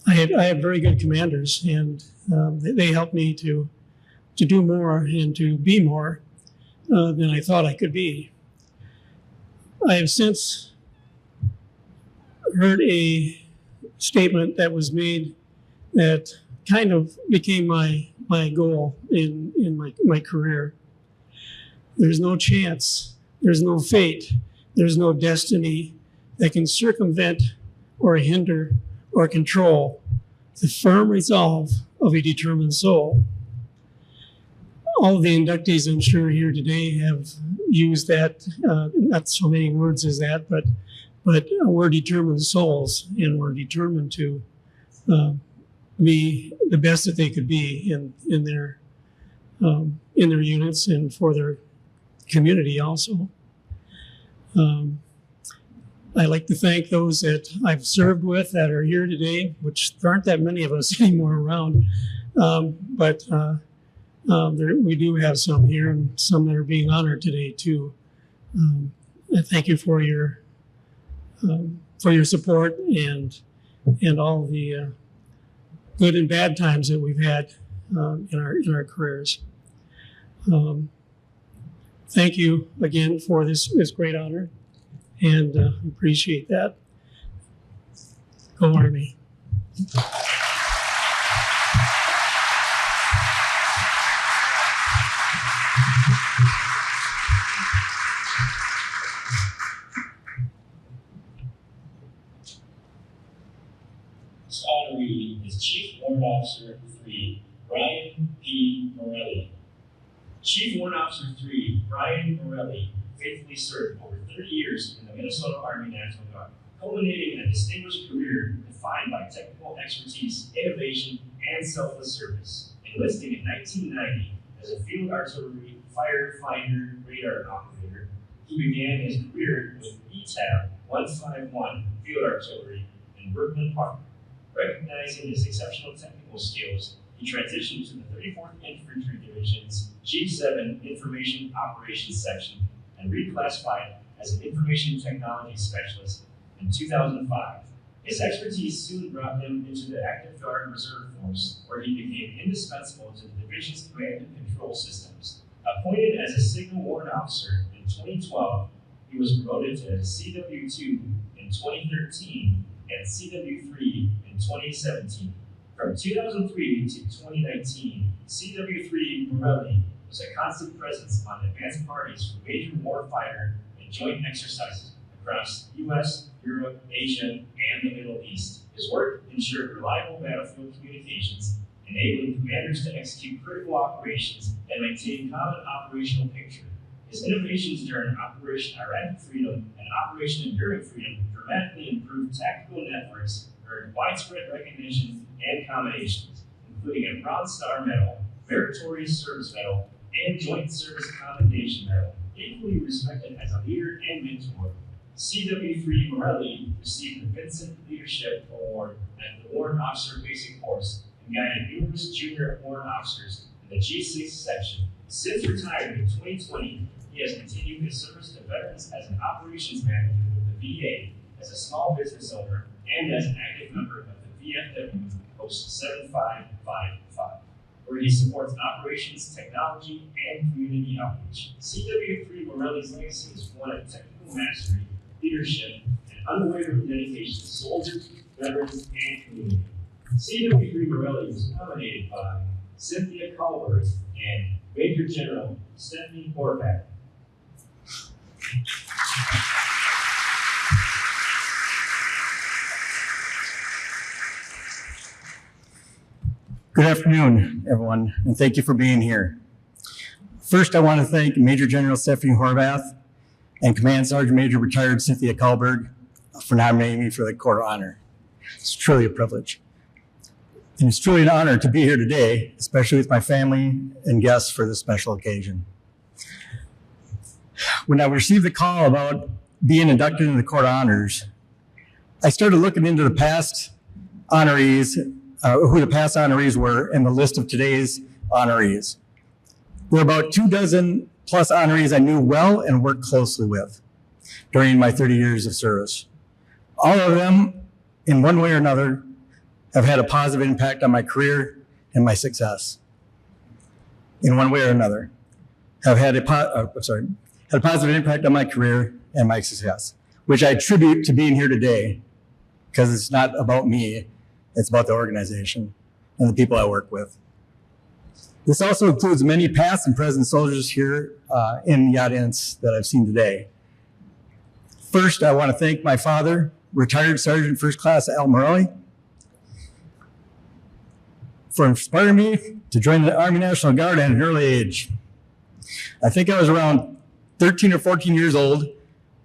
S7: I had very good commanders, and they helped me to do more and to be more than I thought I could be. I have since heard a statement that was made that kind of became my goal in my career. There's no chance, there's no fate, there's no destiny that can circumvent or hinder or control the firm resolve of a determined soul. All of the inductees, I'm sure, here today have used that, not so many words as that, but we're determined souls, and we're determined to be the best that they could be in their units and for their community also. I'd like to thank those that I've served with that are here today, which there aren't that many of us anymore around, but we do have some here and some that are being honored today too. I thank you for your support and all the good and bad times that we've had in our careers. Thank you again for this great honor, and appreciate that. Go Army.
S3: This honoree is Chief Warrant Officer 3, Brian P. Morelli. Chief Warrant Officer 3, Brian Morelli, faithfully served over 30 years in the Minnesota Army National Guard, culminating in a distinguished career defined by technical expertise, innovation, and selfless service. Enlisting in 1990 as a field artillery firefinder radar operator, he began his career with ETAB 151 Field Artillery in Brooklyn Park. Recognizing his exceptional technical skills, he transitioned to the 34th Infantry Division's G7 Information Operations Section and reclassified as an Information Technology Specialist in 2005. His expertise soon brought him into the Active Guard Reserve Force, where he became indispensable to the division's command and control systems. Appointed as a Signal Warrant Officer in 2012, he was promoted to CW2 in 2013 and CW3 in 2017. From 2003 to 2019, CW3 Morelli was a constant presence on advanced parties for major warfighter and joint exercises across the U.S., Europe, Asia, and the Middle East. His work ensured reliable battlefield communications, enabling commanders to execute critical operations and maintain common operational picture. His innovations during Operation Iraqi Freedom and Operation Enduring Freedom dramatically improved tactical networks, earned widespread recognition and commendations, including a Bronze Star Medal, Meritorious Service Medal, and Joint Service Commendation Medal. Equally respected as a leader and mentor, CW3 Morelli received the Vincent Leadership Award at the Warrant Officer Basic Course and guided numerous junior warrant officers in the G6 section. Since retiring in 2020, he has continued his service to veterans as an operations manager with the VA, as a small business owner, and as an active member of the VFW Post 7555, where he supports operations, technology, and community outreach. CW3 Morelli's legacy is one of technical mastery, leadership, and unwavering dedication to soldiers, veterans, and community. CW3 Morelli was nominated by Cynthia Culworth and Major General Stephanie Horvath.
S8: Good afternoon, everyone, and thank you for being here. First, I want to thank Major General Stephanie Horvath and Command Sergeant Major Retired Cynthia Kullberg for nominating me for the Court of Honor. It's truly a privilege. And it's truly an honor to be here today, especially with my family and guests for this special occasion. When I received the call about being inducted into the Court of Honors, I started looking into the past honorees, who the past honorees were, and the list of today's honorees. There are about 24+ honorees I knew well and worked closely with during my 30 years of service. All of them, in one way or another, have had a positive impact on my career and my success. In one way or another, have had a positive impact on my career and my success, which I attribute to being here today, because it's not about me, it's about the organization and the people I work with. This also includes many past and present soldiers here in the audience that I've seen today. First, I want to thank my father, Retired Sergeant First Class Al Morelli, for inspiring me to join the Army National Guard at an early age. I think I was around 13 or 14 years old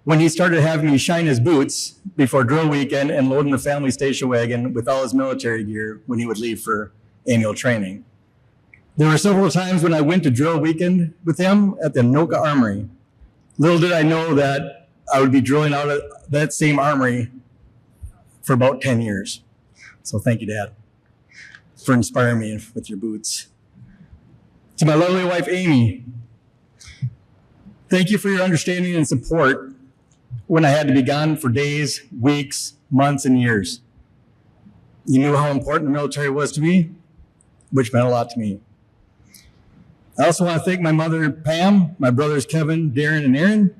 S8: when he started having me shine his boots before drill weekend and loading the family station wagon with all his military gear when he would leave for annual training. There were several times when I went to drill weekend with him at the Anoka Armory. Little did I know that I would be drilling out of that same armory for about 10 years. So thank you, Dad, for inspiring me with your boots. To my lovely wife, Amy, thank you for your understanding and support when I had to be gone for days, weeks, months, and years. You knew how important the military was to me, which meant a lot to me. I also want to thank my mother, Pam, my brothers, Kevin, Darren, and Aaron,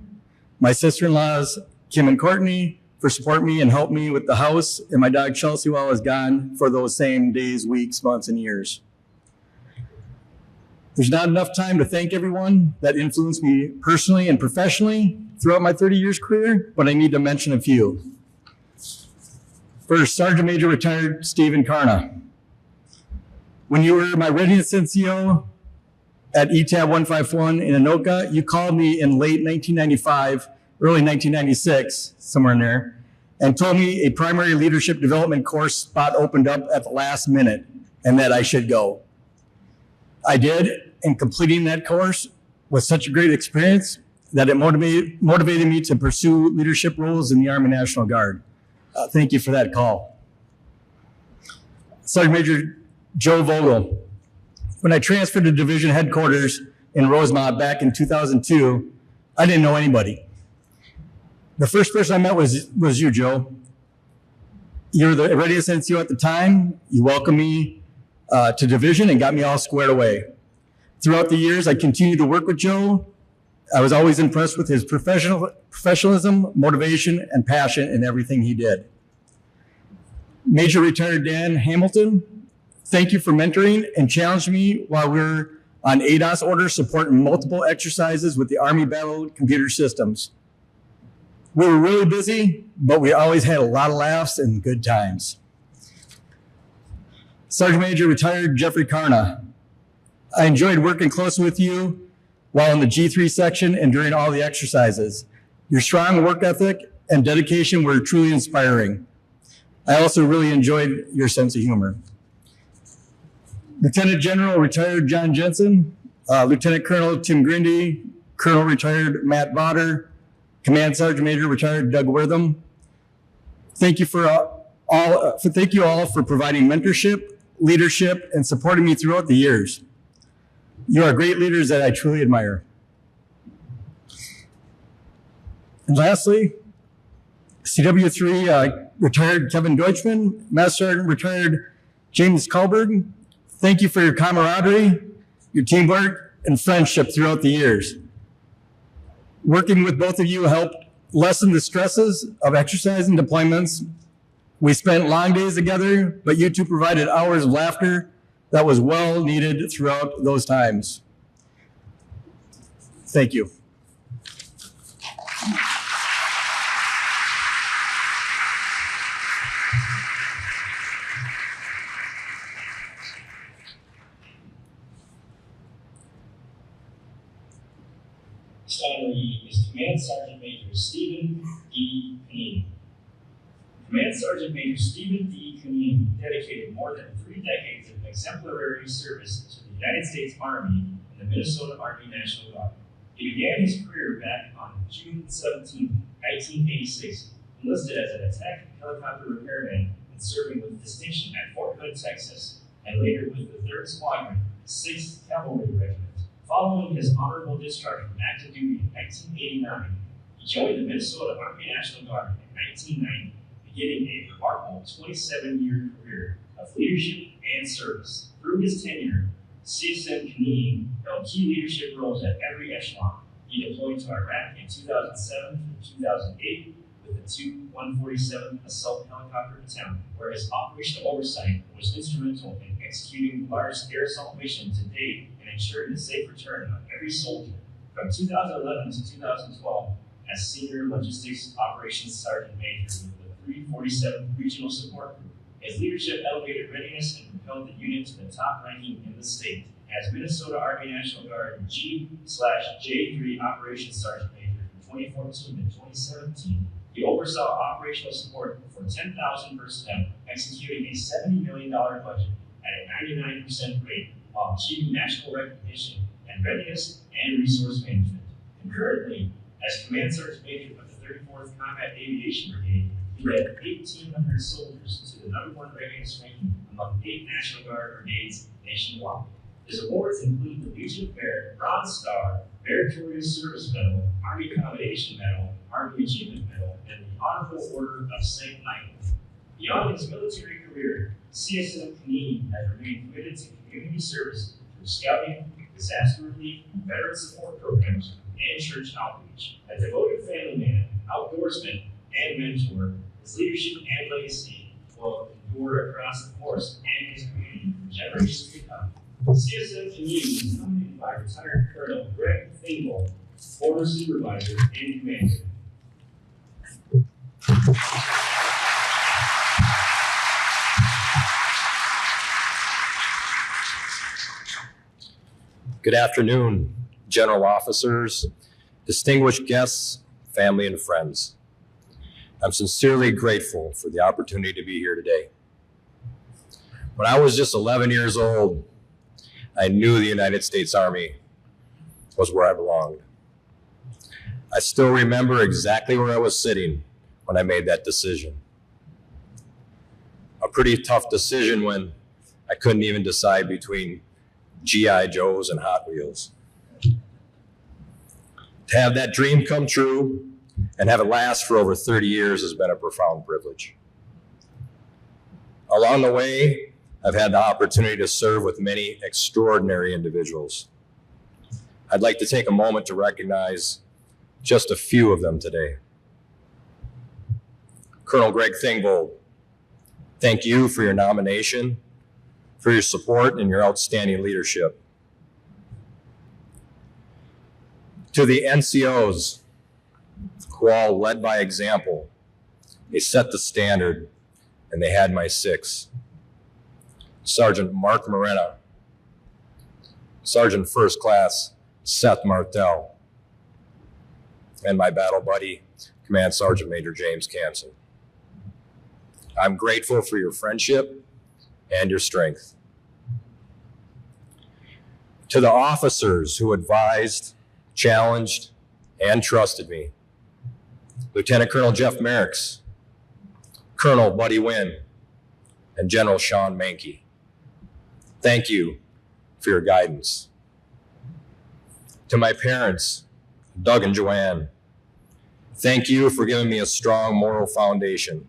S8: my sister-in-laws, Kim and Courtney, for supporting me and helping me with the house, and my dog, Chelsea, while I was gone for those same days, weeks, months, and years. There's not enough time to thank everyone that influenced me personally and professionally throughout my 30 years career, but I need to mention a few. First, Sergeant Major Retired Stephen Karna. When you were my readiness NCO, at ETAB 151 in Anoka. You called me in late 1995, early 1996, somewhere in there, and told me a primary leadership development course spot opened up at the last minute and that I should go. I did, and completing that course was such a great experience that it motivated me to pursue leadership roles in the Army National Guard. Thank you for that call. Sergeant Major Joe Vogel. When I transferred to division headquarters in Rosemont back in 2002, I didn't know anybody. The first person I met was you, Joe. You were the readiest NCO at the time. You welcomed me to division and got me all squared away. Throughout the years, I continued to work with Joe. I was always impressed with his professionalism, motivation, and passion in everything he did. Major Retired Dan Hamilton, thank you for mentoring and challenging me while we were on ADOS orders supporting multiple exercises with the Army Battle Computer Systems. We were really busy, but we always had a lot of laughs and good times. Sergeant Major Retired Jeffrey Karna, I enjoyed working closely with you while in the G3 section and during all the exercises. Your strong work ethic and dedication were truly inspiring. I also really enjoyed your sense of humor. Lieutenant General Retired John Jensen, Lieutenant Colonel Tim Grindy, Colonel Retired Matt Botter, Command Sergeant Major Retired Doug Wortham. Thank you all for providing mentorship, leadership, and supporting me throughout the years. You are great leaders that I truly admire. And lastly, CW3 Retired Kevin Deutschman, Master Sergeant Retired James Kalberg. Thank you for your camaraderie, your teamwork, and friendship throughout the years. Working with both of you helped lessen the stresses of exercise and deployments. We spent long days together, but you two provided hours of laughter that was well needed throughout those times. Thank you.
S3: Next honoree is Command Sergeant Major Stephen D. Cunnien. Command Sergeant Major Stephen D. Cunnien dedicated more than 3 decades of exemplary service to the United States Army and the Minnesota Army National Guard. He began his career back on June 17, 1986, enlisted as an attack helicopter repairman and serving with distinction at Fort Hood, Texas, and later with the 3rd Squadron, 6th Cavalry Regiment. Following his honorable discharge from active duty in 1989, he joined the Minnesota Army National Guard in 1990, beginning a remarkable 27-year career of leadership and service. Through his tenure, CSM Cunnien held key leadership roles at every echelon. He deployed to Iraq in 2007 through 2008 with the 2-147th Assault Helicopter Battalion, where his operational oversight was instrumental in executing the largest air assault mission to date and ensuring the safe return of every soldier. From 2011 to 2012, as Senior Logistics Operations Sergeant Major with the 347th Regional Support Group, his leadership elevated readiness and propelled the unit to the top ranking in the state. As Minnesota Army National Guard G/J3 Operations Sergeant Major from 2014 to 2017, he oversaw operational support for 10,000 personnel, executing a $70 million budget at a 99% rate while achieving national recognition and readiness and resource management. Concurrently, as Command Sergeant Major of the 34th Combat Aviation Brigade, he led 1,800 soldiers to the #1 readiness ranking among 8 National Guard brigades nationwide. His awards include the Legion of Merit, Bronze Star, Meritorious Service Medal, Army Commendation Medal, Army Achievement Medal, and the Honorable Order of St. Michael. Beyond his military career, CSM Cunnien has remained committed to community service through scouting, disaster relief, veteran support programs, and church outreach. A devoted family man, outdoorsman, and mentor, his leadership and legacy will endure across the force and his community for generations to come. CSM Cunnien is accompanied by retired Colonel Greg Fingal, former supervisor and commander.
S9: Good afternoon, general officers, distinguished guests, family, and friends. I'm sincerely grateful for the opportunity to be here today. When I was just 11 years old, I knew the United States Army was where I belonged. I still remember exactly where I was sitting when I made that decision. A pretty tough decision when I couldn't even decide between G.I. Joes and Hot Wheels. To have that dream come true and have it last for over 30 years has been a profound privilege. Along the way, I've had the opportunity to serve with many extraordinary individuals. I'd like to take a moment to recognize just a few of them today. Colonel Greg Thingvold, thank you for your nomination, for your support, and your outstanding leadership. To the NCOs, who all led by example, they set the standard, and they had my six. Sergeant Mark Morena, Sergeant First Class Seth Martell, and my battle buddy, Command Sergeant Major James Canson. I'm grateful for your friendship and your strength. To the officers who advised, challenged, and trusted me, Lieutenant Colonel Jeff Merricks, Colonel Buddy Wynn, and General Sean Mankey, thank you for your guidance. To my parents, Doug and Joanne, thank you for giving me a strong moral foundation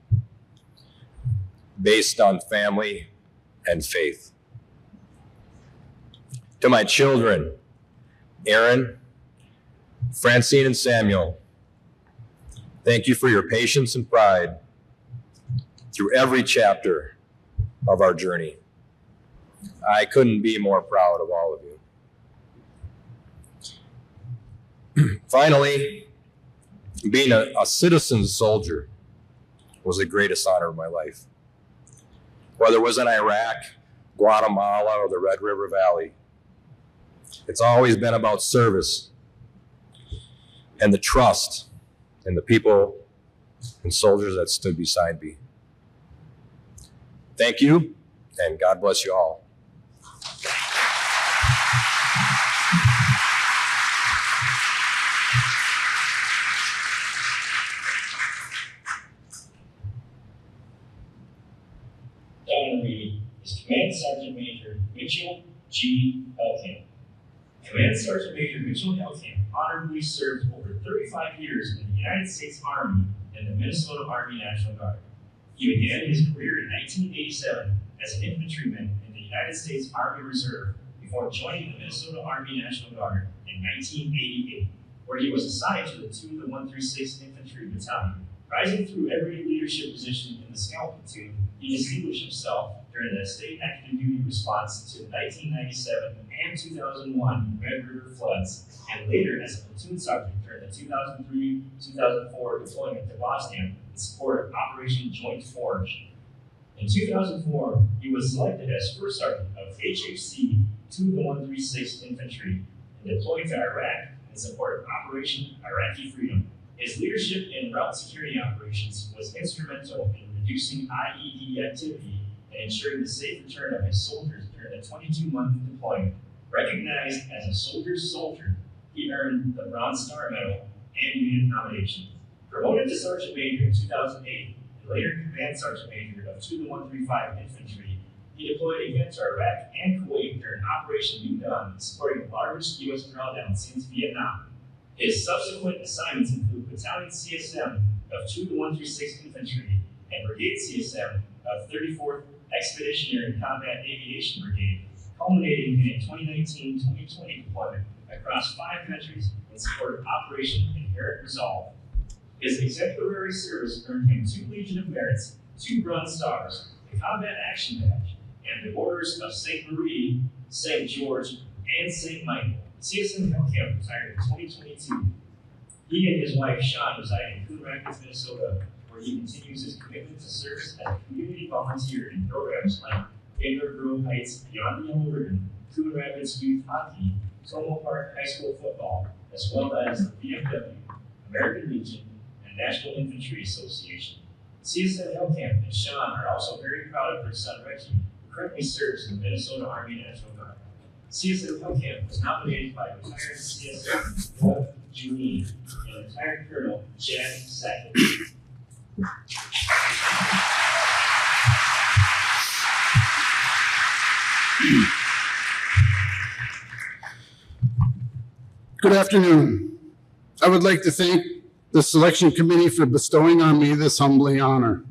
S9: based on family and faith. To my children, Aaron, Francine, and Samuel, thank you for your patience and pride through every chapter of our journey. I couldn't be more proud of all of you. Finally, being a citizen soldier was the greatest honor of my life. Whether it was in Iraq, Guatemala, or the Red River Valley, it's always been about service and the trust in the people and soldiers that stood beside me. Thank you, and God bless you all.
S3: Honoree is Command Sergeant Major Mitchell G. Hellkamp. Command Sergeant Major Mitchell Hellkamp honorably served over 35 years in the United States Army and the Minnesota Army National Guard. He began his career in 1987 as an infantryman in the United States Army Reserve before joining the Minnesota Army National Guard in 1988, where he was assigned to the 2 to 136th Infantry Battalion. Rising through every leadership position in the Scout Platoon, he distinguished himself during the state active duty response to the 1997 and 2001 Red River floods, and later as a platoon sergeant during the 2003-2004 deployment to Bosnia in support of Operation Joint Forge. In 2004, he was selected as first sergeant of HHC 2 to 136th Infantry and deployed to Iraq in support of Operation Iraqi Freedom. His leadership in route security operations was instrumental in reducing IED activity and ensuring the safe return of his soldiers during the 22-month deployment. Recognized as a soldier's soldier, he earned the Bronze Star Medal and unit commendation. Promoted to Sergeant Major in 2008, and later Command Sergeant Major of 2 to 135 Infantry, he deployed again to Iraq and Kuwait during Operation New Dawn, supporting the largest U.S. drawdown since Vietnam. His subsequent assignments include Battalion CSM of 2 to 136th Infantry and Brigade CSM of 34th Expeditionary Combat Aviation Brigade, culminating in a 2019-2020 deployment across 5 countries in support of Operation Inherent Resolve. His exemplary service earned him 2 Legion of Merits, 2 Bronze Stars, the Combat Action Badge, and the Orders of St. Marie, St. George, and St. Michael. CSM Hellkamp retired in 2022. He and his wife, Sean, reside in Coon Rapids, Minnesota, where he continues his commitment to service as a community volunteer in programs like Indoor Grove Heights, Beyond the Yellow Ribbon, Coon Rapids Youth Hockey, Como Park High School football, as well as the VFW, American Legion, and National Infantry Association. CSM Hellkamp and Sean are also very proud of their son Reggie, who currently serves in the Minnesota Army National Guard. CSM Hellkamp was nominated by retired CSM Julie and retired Colonel Chad Sackett.
S10: Good afternoon. I would like to thank the selection committee for bestowing on me this humbling honor.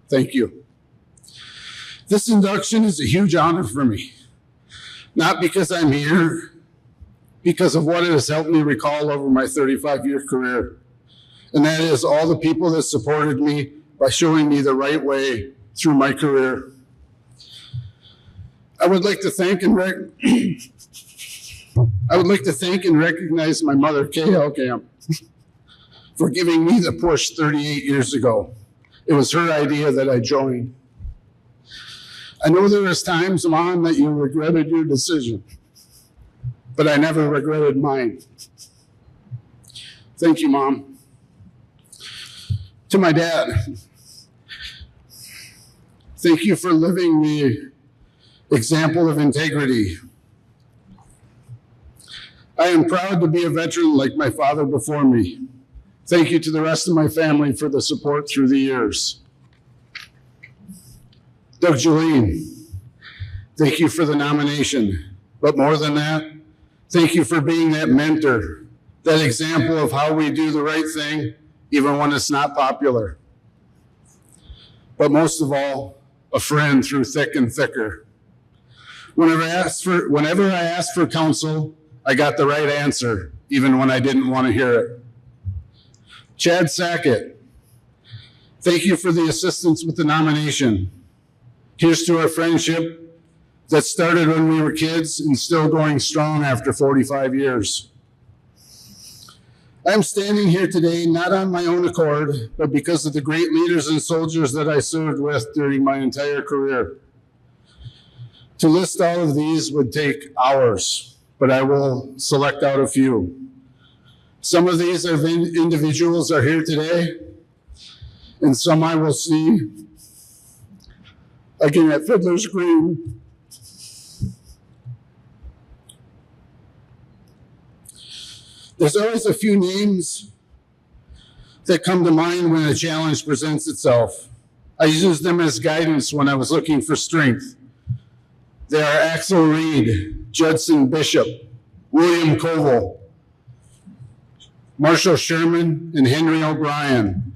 S10: Thank you. This induction is a huge honor for me, not because I'm here, because of what it has helped me recall over my 35-year career. And that is all the people that supported me by showing me the right way through my career. I would like to thank and recognize my mother, Kay Hellkamp, for giving me the push 38 years ago. It was her idea that I joined. I know there was times, Mom, that you regretted your decision, but I never regretted mine. Thank you, Mom. To my dad, thank you for living the example of integrity. I am proud to be a veteran like my father before me. Thank you to the rest of my family for the support through the years. Doug Julene, thank you for the nomination. But more than that, thank you for being that mentor, that example of how we do the right thing, even when it's not popular. But most of all, a friend through thick and thicker. Whenever I asked for counsel, I got the right answer, even when I didn't want to hear it. Chad Sackett, thank you for the assistance with the nomination. Here's to our friendship that started when we were kids and still going strong after 45 years. I'm standing here today not on my own accord, but because of the great leaders and soldiers that I served with during my entire career. To list all of these would take hours, but I will select out a few. Some of these individuals are here today, and some I will see again at Fiddler's Green. There's always a few names that come to mind when a challenge presents itself. I use them as guidance when I was looking for strength. They are Axel Reed, Judson Bishop, William Koval, Marshall Sherman, and Henry O'Brien.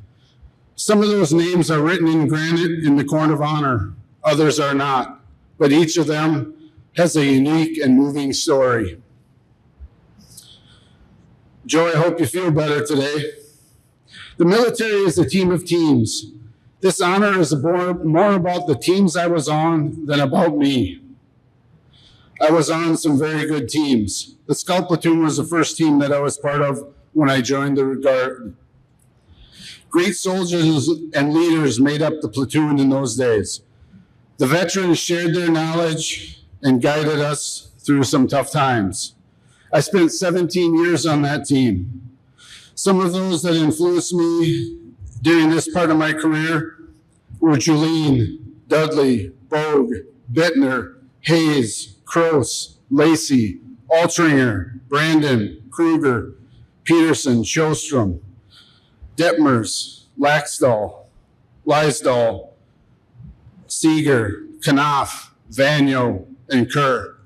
S10: Some of those names are written in granite in the Court of Honor. Others are not, but each of them has a unique and moving story. Joe, I hope you feel better today. The military is a team of teams. This honor is more about the teams I was on than about me. I was on some very good teams. The Scout Platoon was the first team that I was part of when I joined the Guard. Great soldiers and leaders made up the platoon in those days. The veterans shared their knowledge and guided us through some tough times. I spent 17 years on that team. Some of those that influenced me during this part of my career were Julene, Dudley, Bogue, Bittner, Hayes, Kroos, Lacey, Altringer, Brandon, Kruger, Peterson, Shostrom, Detmers, Laxdal, Lysdal, Seeger, Knopf, Vanyo, and Kerr.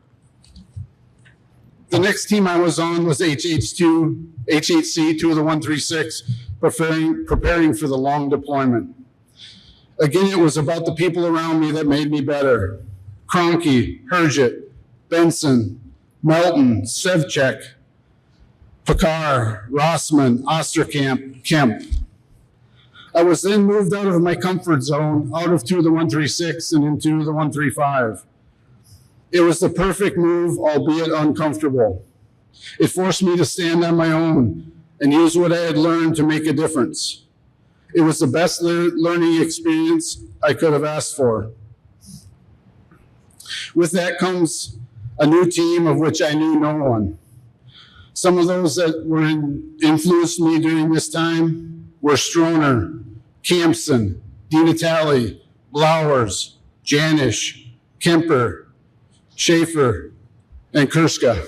S10: The next team I was on was HHC 2 of the 136, preparing for the long deployment. Again, it was about the people around me that made me better. Kroenke, Herget, Benson, Melton, Sevchek, Pekar, Rossman, Osterkamp, Kemp. I was then moved out of my comfort zone, out of 2 of the 136 and into the 135. It was the perfect move, albeit uncomfortable. It forced me to stand on my own and use what I had learned to make a difference. It was the best learning experience I could have asked for. With that comes a new team of which I knew no one. Some of those that influenced me during this time were Stroner, Campson, DiNatale, Blowers, Janish, Kemper, Schaefer, and Kurska.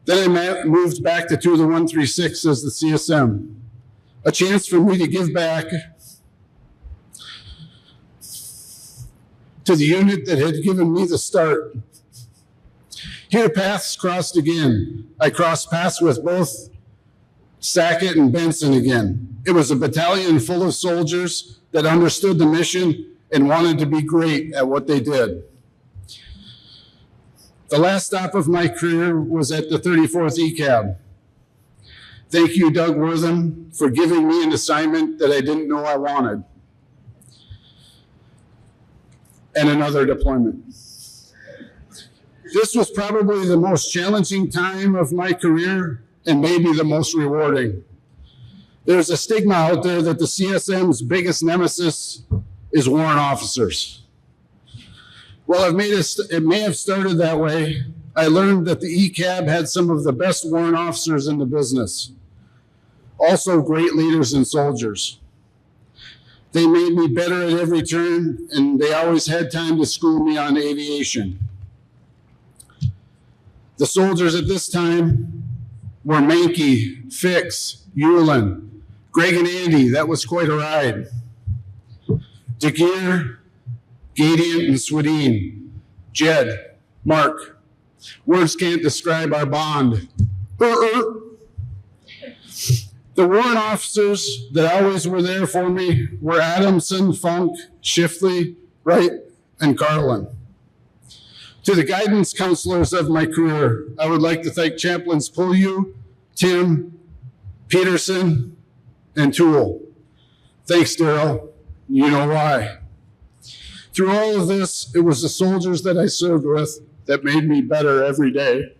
S10: Then I moved back to 2 of the 136 as the CSM. A chance for me to give back to the unit that had given me the start. Here paths crossed again. I crossed paths with both Sackett and Benson again. It was a battalion full of soldiers that understood the mission and wanted to be great at what they did. The last stop of my career was at the 34th ECAB. Thank you, Doug Wortham, for giving me an assignment that I didn't know I wanted. And another deployment. This was probably the most challenging time of my career and maybe the most rewarding. There's a stigma out there that the CSM's biggest nemesis is warrant officers. Well, it may have started that way. I learned that the ECAB had some of the best warrant officers in the business. Also great leaders and soldiers. They made me better at every turn, and they always had time to school me on aviation. The soldiers at this time were Mankey, Fix, Hewlin, Greg and Andy. That was quite a ride. DeGear, Gadiant, and Swedeen, Jed, Mark. Words can't describe our bond. The warrant officers that always were there for me were Adamson, Funk, Shifley, Wright, and Carlin. To the guidance counselors of my career, I would like to thank Chaplains Pullew, Tim, Peterson, and Toole. Thanks, Daryl. You know why. Through all of this, it was the soldiers that I served with that made me better every day.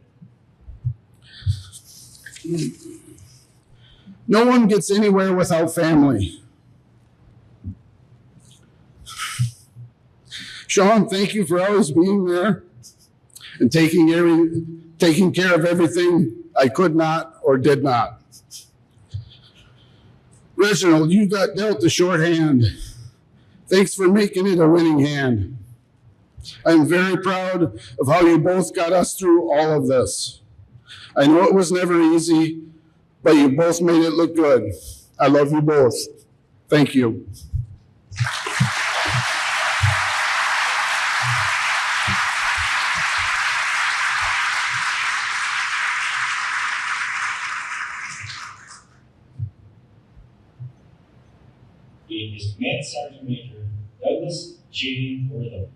S10: No one gets anywhere without family. Sean, thank you for always being there and taking care of everything I could not or did not. Reginald, you got dealt the short hand. Thanks for making it a winning hand. I'm very proud of how you both got us through all of this. I know it was never easy, but you both made it look good. I love you both. Thank you.
S3: Is Command Sergeant Major Douglas J. Wortham.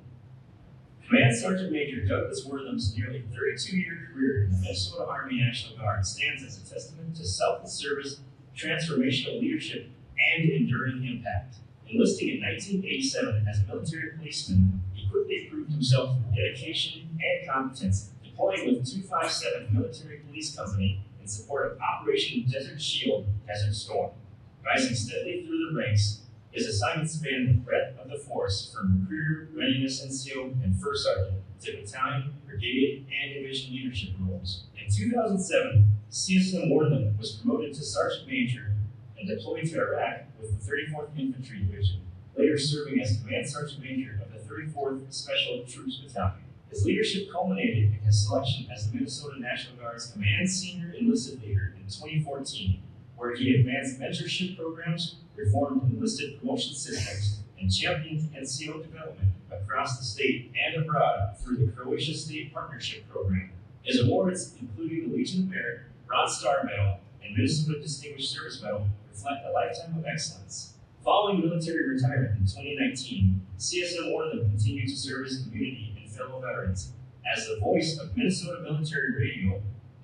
S3: Command Sergeant Major Douglas Wortham's nearly 32-year career in the Minnesota Army National Guard stands as a testament to selfless service, transformational leadership, and enduring impact. Enlisting in 1987 as a military policeman, he quickly proved himself through dedication and competence, deploying with 257 Military Police Company in support of Operation Desert Shield, Desert Storm. Rising steadily through the ranks, his assignments spanned the breadth of the force from recruiter, readiness NCO, and first sergeant to battalion, brigade, and division leadership roles. In 2007, CSM Wortham was promoted to sergeant major and deployed to Iraq with the 34th Infantry Division, later serving as command sergeant major of the 34th Special Troops Battalion. His leadership culminated in his selection as the Minnesota National Guard's Command Senior Enlisted Leader in 2014, where he advanced mentorship programs, reformed enlisted promotion systems, and championed NCO development across the state and abroad through the Croatia State Partnership Program. His awards, including the Legion of Merit, Bronze Star Medal, and Minnesota Distinguished Service Medal, reflect a lifetime of excellence. Following military retirement in 2019, CSM Wortham continued to serve his community and fellow veterans as the voice of Minnesota Military Radio,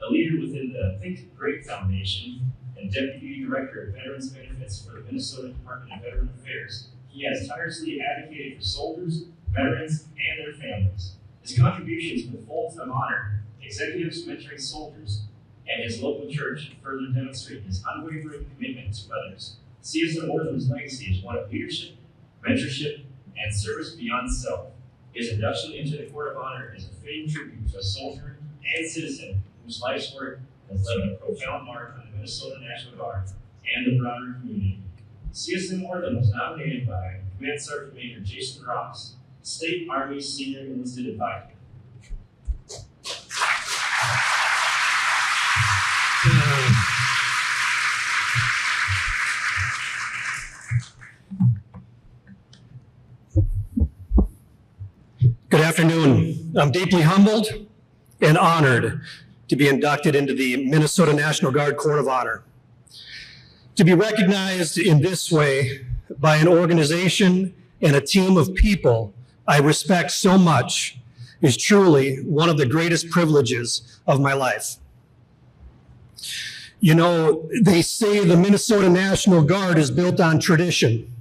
S3: a leader within the Think Great Foundation, and Deputy Director of Veterans Benefits for the Minnesota Department of Veteran Affairs. He has tirelessly advocated for soldiers, veterans, and their families. His contributions with full-time honor, executives mentoring soldiers, and his local church further demonstrate his unwavering commitment to others. CSM Wortham's legacy is one of leadership, mentorship, and service beyond self. His induction into the Court of Honor is a fitting tribute to a soldier and citizen whose life's work has left a profound mark on the Minnesota National Guard and the broader community. CSM Wortham was nominated by Command Sergeant Major Jason Ross, State Army Senior Enlisted Advisor.
S11: Good afternoon. I'm deeply humbled and honored to be inducted into the Minnesota National Guard Court of Honor. To be recognized in this way by an organization and a team of people I respect so much is truly one of the greatest privileges of my life. You know, they say the Minnesota National Guard is built on tradition.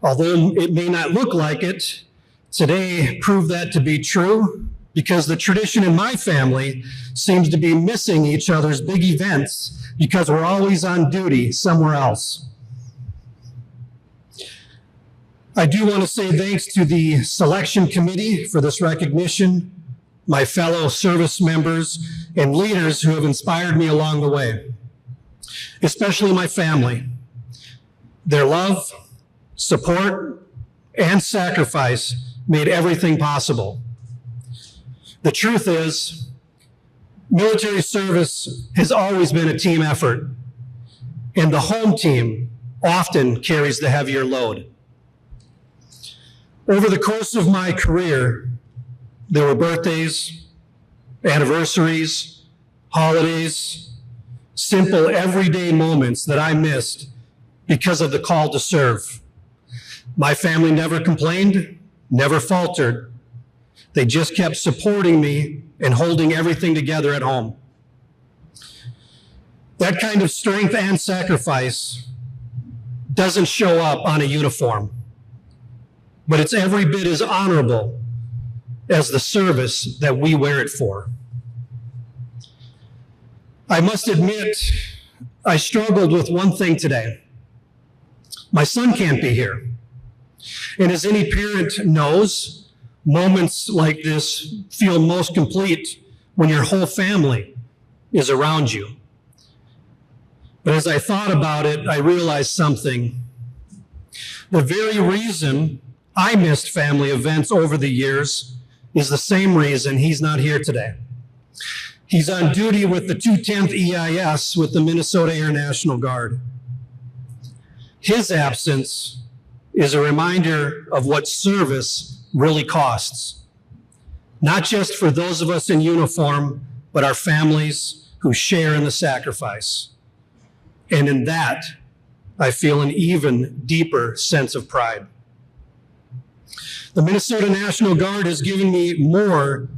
S11: Although it may not look like it, today proved that to be true because the tradition in my family seems to be missing each other's big events because we're always on duty somewhere else. I do want to say thanks to the selection committee for this recognition, my fellow service members and leaders who have inspired me along the way, especially my family. Their love, support, and sacrifice made everything possible. The truth is, military service has always been a team effort, and the home team often carries the heavier load. Over the course of my career, there were birthdays, anniversaries, holidays, simple everyday moments that I missed because of the call to serve. My family never complained, never faltered. They just kept supporting me and holding everything together at home. That kind of strength and sacrifice doesn't show up on a uniform, but it's every bit as honorable as the service that we wear it for. I must admit, I struggled with one thing today. My son can't be here. And as any parent knows, moments like this feel most complete when your whole family is around you. But as I thought about it, I realized something. The very reason I missed family events over the years is the same reason he's not here today. He's on duty with the 210th EIS with the Minnesota Air National Guard. His absence is a reminder of what service really costs, not just for those of us in uniform, but our families who share in the sacrifice. And in that, I feel an even deeper sense of pride. The Minnesota National Guard has given me more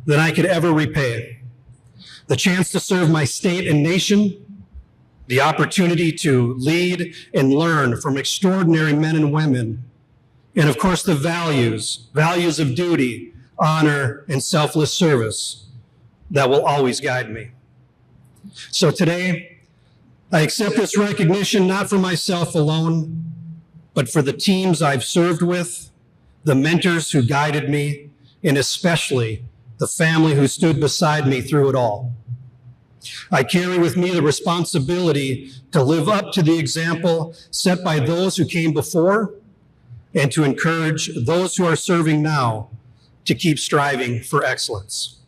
S11: than I could ever repay. The chance to serve my state and nation, the opportunity to lead and learn from extraordinary men and women, and of course the values of duty, honor, and selfless service that will always guide me. So today, I accept this recognition not for myself alone, but for the teams I've served with, the mentors who guided me, and especially the family who stood beside me through it all. I carry with me the responsibility to live up to the example set by those who came before and to encourage those who are serving now to keep striving for excellence.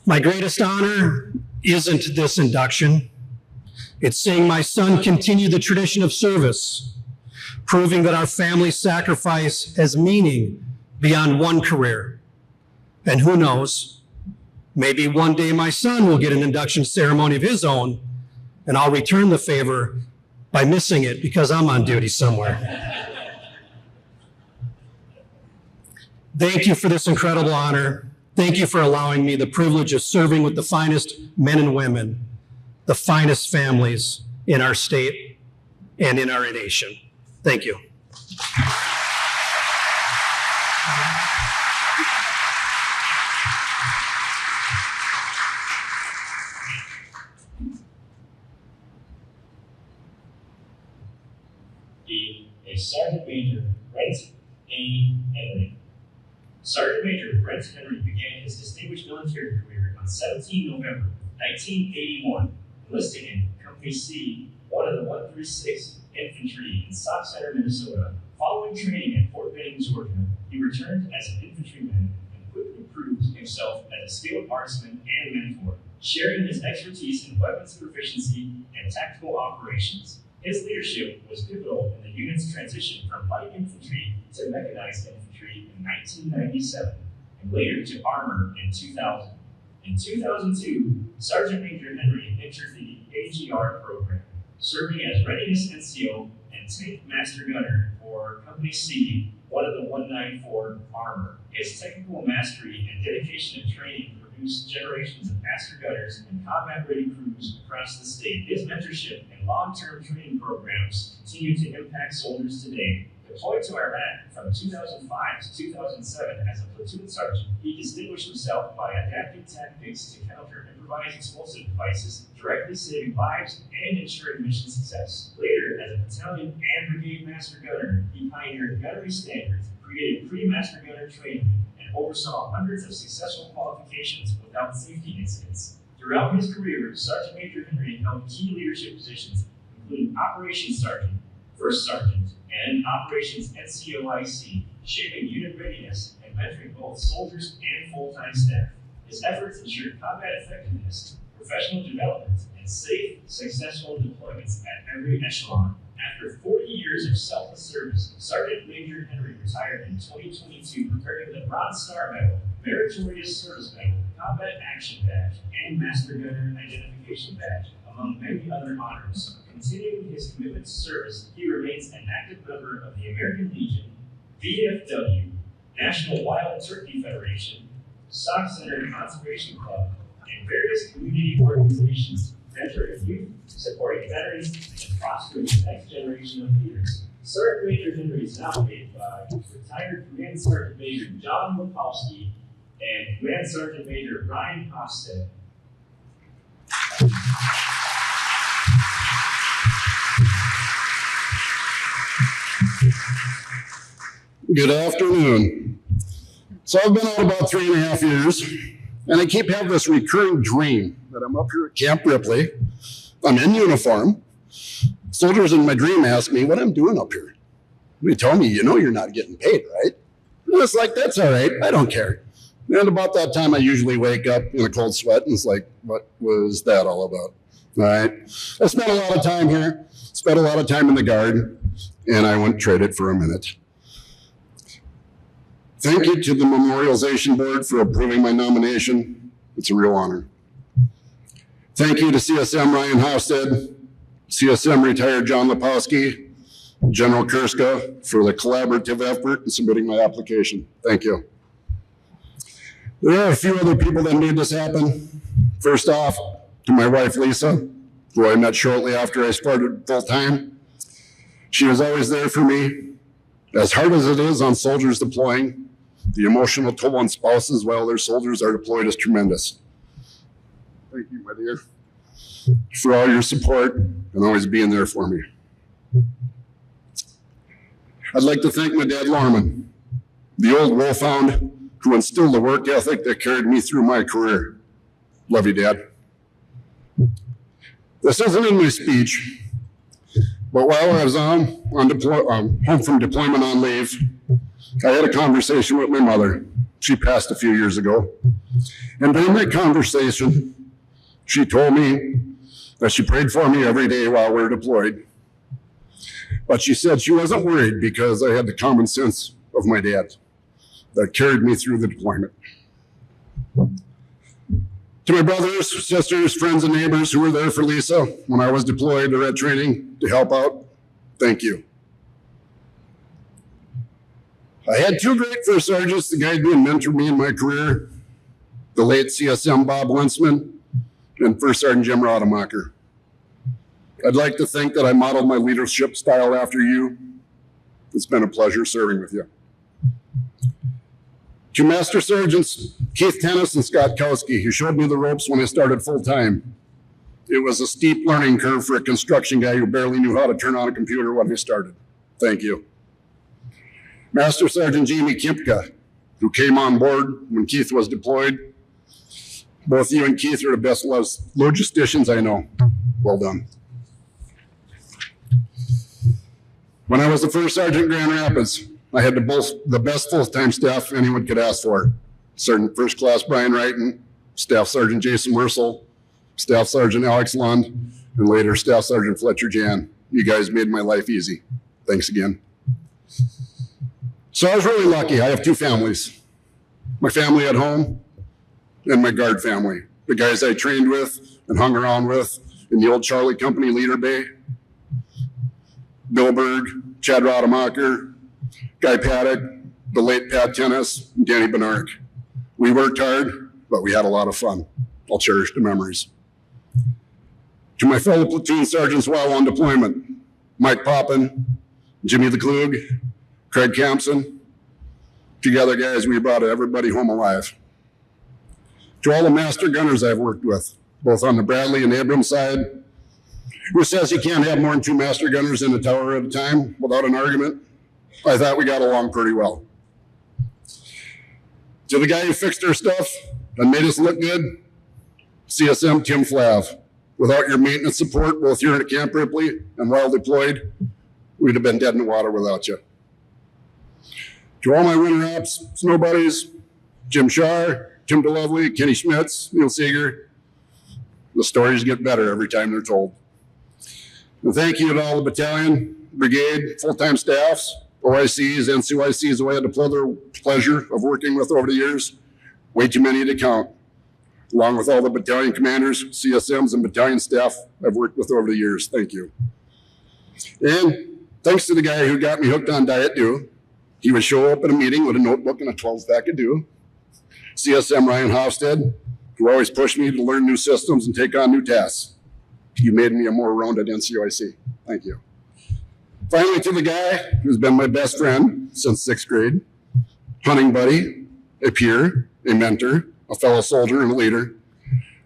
S11: My greatest honor isn't this induction. It's seeing my son continue the tradition of service, proving that our family sacrifice has meaning beyond one career. And who knows, maybe one day my son will get an induction ceremony of his own, and I'll return the favor by missing it because I'm on duty somewhere. Thank you for this incredible honor. Thank you for allowing me the privilege of serving with the finest men and women, the finest families in our state and in our nation. Thank you.
S3: A Sergeant Major Brent A. Henry. Sergeant Major Brent Henry began his distinguished military career on 17 November 1981, enlisting in Company C, one of the 136th Infantry in Sauk Center, Minnesota. Following training at Fort Benning, Georgia, he returned as an infantryman and quickly proved himself as a skilled marksman and mentor, sharing his expertise in weapons proficiency and tactical operations. His leadership was pivotal in the unit's transition from light infantry to mechanized infantry in 1997, and later to armor in 2000. In 2002, Sergeant Major Henry entered the AGR program, serving as Readiness NCO and Tank Master Gunner for Company C, one of the 194 Armor. His technical mastery and dedication to training produced generations of master gunners and combat-ready crews across the state. His mentorship and long-term training programs continue to impact soldiers today. Deployed to Iraq from 2005 to 2007 as a platoon sergeant, he distinguished himself by adapting tactics to counter improvised explosive devices, directly saving lives and ensuring mission success. Later, as a battalion and brigade master gunner, he pioneered gunnery standards, created pre-master gunner training, and oversaw hundreds of successful qualifications without safety incidents. Throughout his career, Sergeant Major Henry held key leadership positions, including Operations Sergeant, First Sergeant, and Operations NCOIC, shaping unit readiness and mentoring both soldiers and full-time staff. His efforts ensured combat effectiveness, professional development, and safe, successful deployments at every echelon. After 40 years of selfless service, Sergeant Major Henry retired in 2022, earning the Bronze Star Medal, Meritorious Service Medal, Combat Action Badge, and Master Gunner Identification Badge, among many other honors. Continuing his commitment to service, he remains an active member of the American Legion, VFW, National Wild Turkey Federation, Sauk Center Conservation Club, and various community organizations, mentoring youth, supporting veterans, and fostering the next generation of leaders. Sergeant Major Henry is nominated by retired Command Sergeant Major John Lipowski and Command Sergeant Major Ryan Hofstad.
S10: Good afternoon. So I've been out about 3.5 years, and I keep having this recurring dream that I'm up here at Camp Ripley. I'm in uniform. Soldiers in my dream ask me what I'm doing up here. They tell me, you know you're not getting paid, right? And it's like, that's all right. I don't care. And about that time, I usually wake up in a cold sweat, and it's like, what was that all about? All right. I spent a lot of time here, spent a lot of time in the Guard, and I wouldn't trade it for a minute. Thank you to the Memorialization Board for approving my nomination. It's a real honor. Thank you to CSM Ryan Hofstad, CSM retired John Lipowski, General Kurska for the collaborative effort in submitting my application. Thank you. There are a few other people that made this happen. First off, to my wife, Lisa, who I met shortly after I started full-time. She was always there for me. As hard as it is on soldiers deploying, the emotional toll on spouses while their soldiers are deployed is tremendous. Thank you, my dear, for all your support and always being there for me. I'd like to thank my dad, Lorman, the old wolfhound who instilled the work ethic that carried me through my career. Love you, Dad. This isn't in my speech, but while I was home from deployment on leave, I had a conversation with my mother. She passed a few years ago. And during that conversation, she told me that she prayed for me every day while we were deployed. But she said she wasn't worried because I had the common sense of my dad that carried me through the deployment. To my brothers, sisters, friends, and neighbors who were there for Lisa when I was deployed or at training to help out, thank you. I had two great first sergeants to guide me and mentor me in my career, the late CSM Bob Linsman and First Sergeant Jim Rademacher. I'd like to think that I modeled my leadership style after you. It's been a pleasure serving with you. To Master Sergeants Keith Tennis and Scott Kowski, who showed me the ropes when I started full-time. It was a steep learning curve for a construction guy who barely knew how to turn on a computer when he started. Thank you. Master Sergeant Jamie Kimpka, who came on board when Keith was deployed. Both you and Keith are the best logisticians I know. Well done. When I was the first sergeant in Grand Rapids, I had the best full-time staff anyone could ask for. Sergeant First Class Brian Wrighton, Staff Sergeant Jason Mersel, Staff Sergeant Alex Lund, and later Staff Sergeant Fletcher Jan. You guys made my life easy. Thanks again. So I was really lucky. I have two families. My family at home and my guard family. The guys I trained with and hung around with in the old Charlie Company Leader Bay. Bill Berg, Chad Rademacher, Guy Paddock, the late Pat Tennis, and Danny Benark. We worked hard, but we had a lot of fun. I'll cherish the memories. To my fellow platoon sergeants while on deployment, Mike Poppin, Jimmy LeClug, Craig Campson. Together, guys, we brought everybody home alive. To all the master gunners I've worked with, both on the Bradley and Abrams side, who says you can't have more than two master gunners in a tower at a time without an argument, I thought we got along pretty well. To the guy who fixed our stuff and made us look good, CSM Tim Flav. Without your maintenance support, both here at Camp Ripley and while deployed, we'd have been dead in the water without you. To all my winter ops, snow buddies, Jim Shar, Tim DeLovely, Kenny Schmitz, Neil Seeger, the stories get better every time they're told. And thank you to all the battalion, brigade, full-time staffs, OICs, NCOICs who I had the pleasure of working with over the years. Way too many to count. Along with all the battalion commanders, CSMs, and battalion staff I've worked with over the years. Thank you. And thanks to the guy who got me hooked on Diet Dew. He would show up at a meeting with a notebook and a 12-pack of Dew. CSM Ryan Hofstad, who always pushed me to learn new systems and take on new tasks. You made me a more rounded NCOIC. Thank you. Finally, to the guy who's been my best friend since 6th grade, hunting buddy, a peer, a mentor, a fellow soldier and a leader,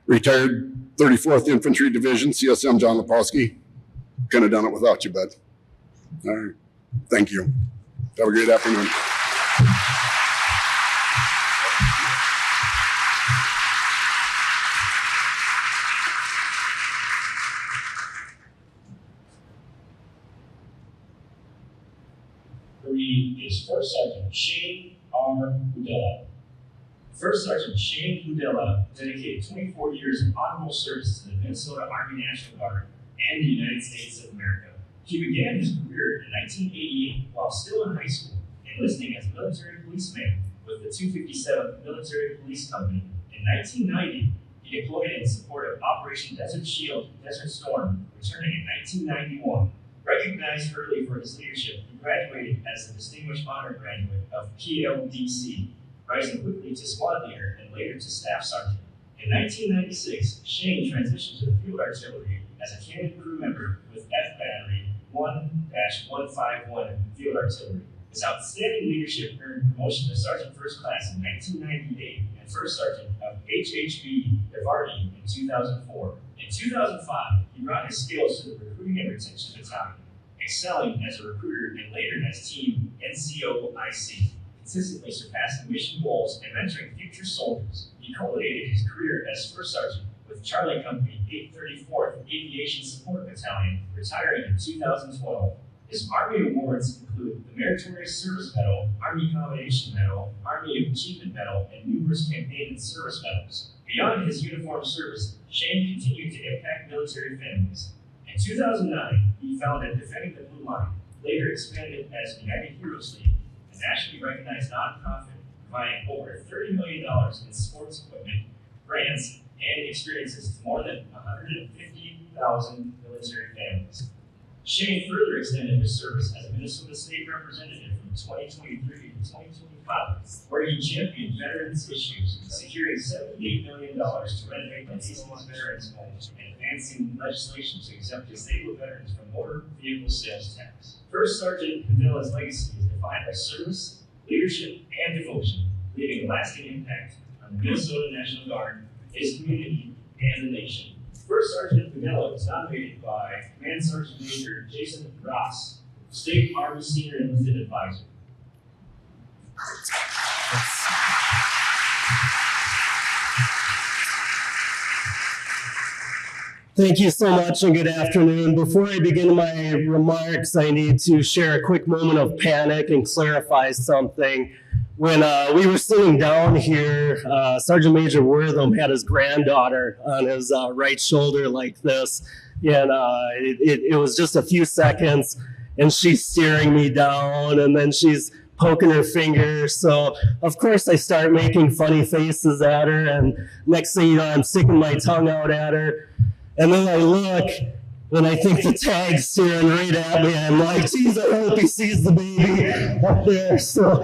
S10: retired 34th Infantry Division, CSM John Lepowski. Couldn't have done it without you, bud. All right. Thank you. Have a great afternoon.
S3: Is First Sergeant Shane R. Hudella. First Sergeant Shane Hudella dedicated 24 years of honorable service to the Minnesota Army National Guard and the United States of America. He began his career in 1988 while still in high school, enlisting as a military policeman with the 257th Military Police Company. In 1990, he deployed in support of Operation Desert Shield, Desert Storm, returning in 1991. Recognized early for his leadership, he graduated as the Distinguished Honor Graduate of PLDC, rising quickly to squad leader and later to staff sergeant. In 1996, Shane transitioned to the field artillery as a cannon crew member with F Battery 1-151 Field Artillery. His outstanding leadership earned promotion to Sergeant First Class in 1998 and First Sergeant of HHB Evarty in 2004. In 2005, he brought his skills to the Recruiting and Retention Battalion, excelling as a recruiter and later as Team NCOIC, consistently surpassing mission goals and mentoring future soldiers. He culminated his career as First Sergeant with Charlie Company 834th Aviation Support Battalion, retiring in 2012. His Army awards include the Meritorious Service Medal, Army Commendation Medal, Army Achievement Medal, and numerous campaign and service medals. Beyond his uniformed service, Shane continued to impact military families. In 2009, he founded Defending the Blue Line, later expanded as United Heroes League, a nationally recognized nonprofit providing over $30 million in sports equipment, grants, and experiences to more than 150,000 military families. Shane further extended his service as a Minnesota State Representative from 2023 to 2025, where he championed veterans' issues, securing $78 million to renovate the nation's veterans' homes and advancing legislation to exempt disabled veterans from motor vehicle sales tax. First Sergeant Hudella's legacy is defined by service, leadership, and devotion, leaving a lasting impact on the Minnesota National Guard, his community, and the nation. First Sergeant Hudella was nominated by Command. Command Sergeant Major Jason Ross, State Army Senior Enlisted Advisor. First Sergeant Hudella was nominated by Command Sergeant Major Jason Ross, State Army Senior Enlisted Advisor. First Sergeant Hudella was nominated by Command Sergeant Major Jason Ross, State Army Senior Enlisted Advisor.
S11: Thank you so much and good afternoon. Before I begin my remarks, I need to share a quick moment of panic and clarify something. When we were sitting down here, Sergeant Major Wortham had his granddaughter on his right shoulder like this, and it was just a few seconds, and she's staring me down, and then she's poking her finger. So, of course, I start making funny faces at her, and next thing you know, I'm sticking my tongue out at her. And then I look, and I think the tag's staring right at me. I'm like, geez, I hope he sees the baby up there. So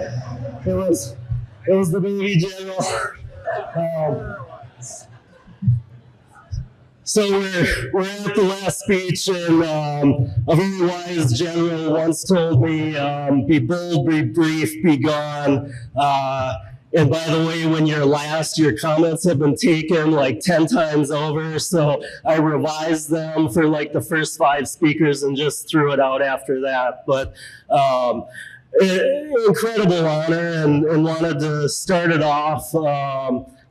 S11: it was the baby, General. So we're at the last speech, and a very wise general once told me, be bold, be brief, be gone. And by the way, when you're last, your comments have been taken like 10 times over. So I revised them for like the first 5 speakers and just threw it out after that. But incredible honor, and wanted to start it off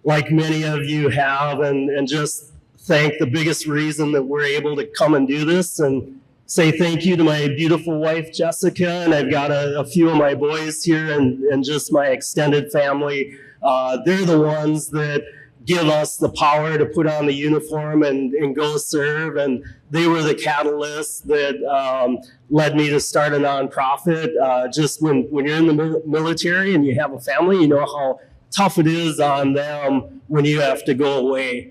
S11: like many of you have, and just thank the biggest reason that we're able to come and do this, and say thank you to my beautiful wife, Jessica, and I've got a few of my boys here, and just my extended family. They're the ones that give us the power to put on the uniform and go serve, and they were the catalyst that led me to start a nonprofit. Just when you're in the military and you have a family, you know how tough it is on them when you have to go away.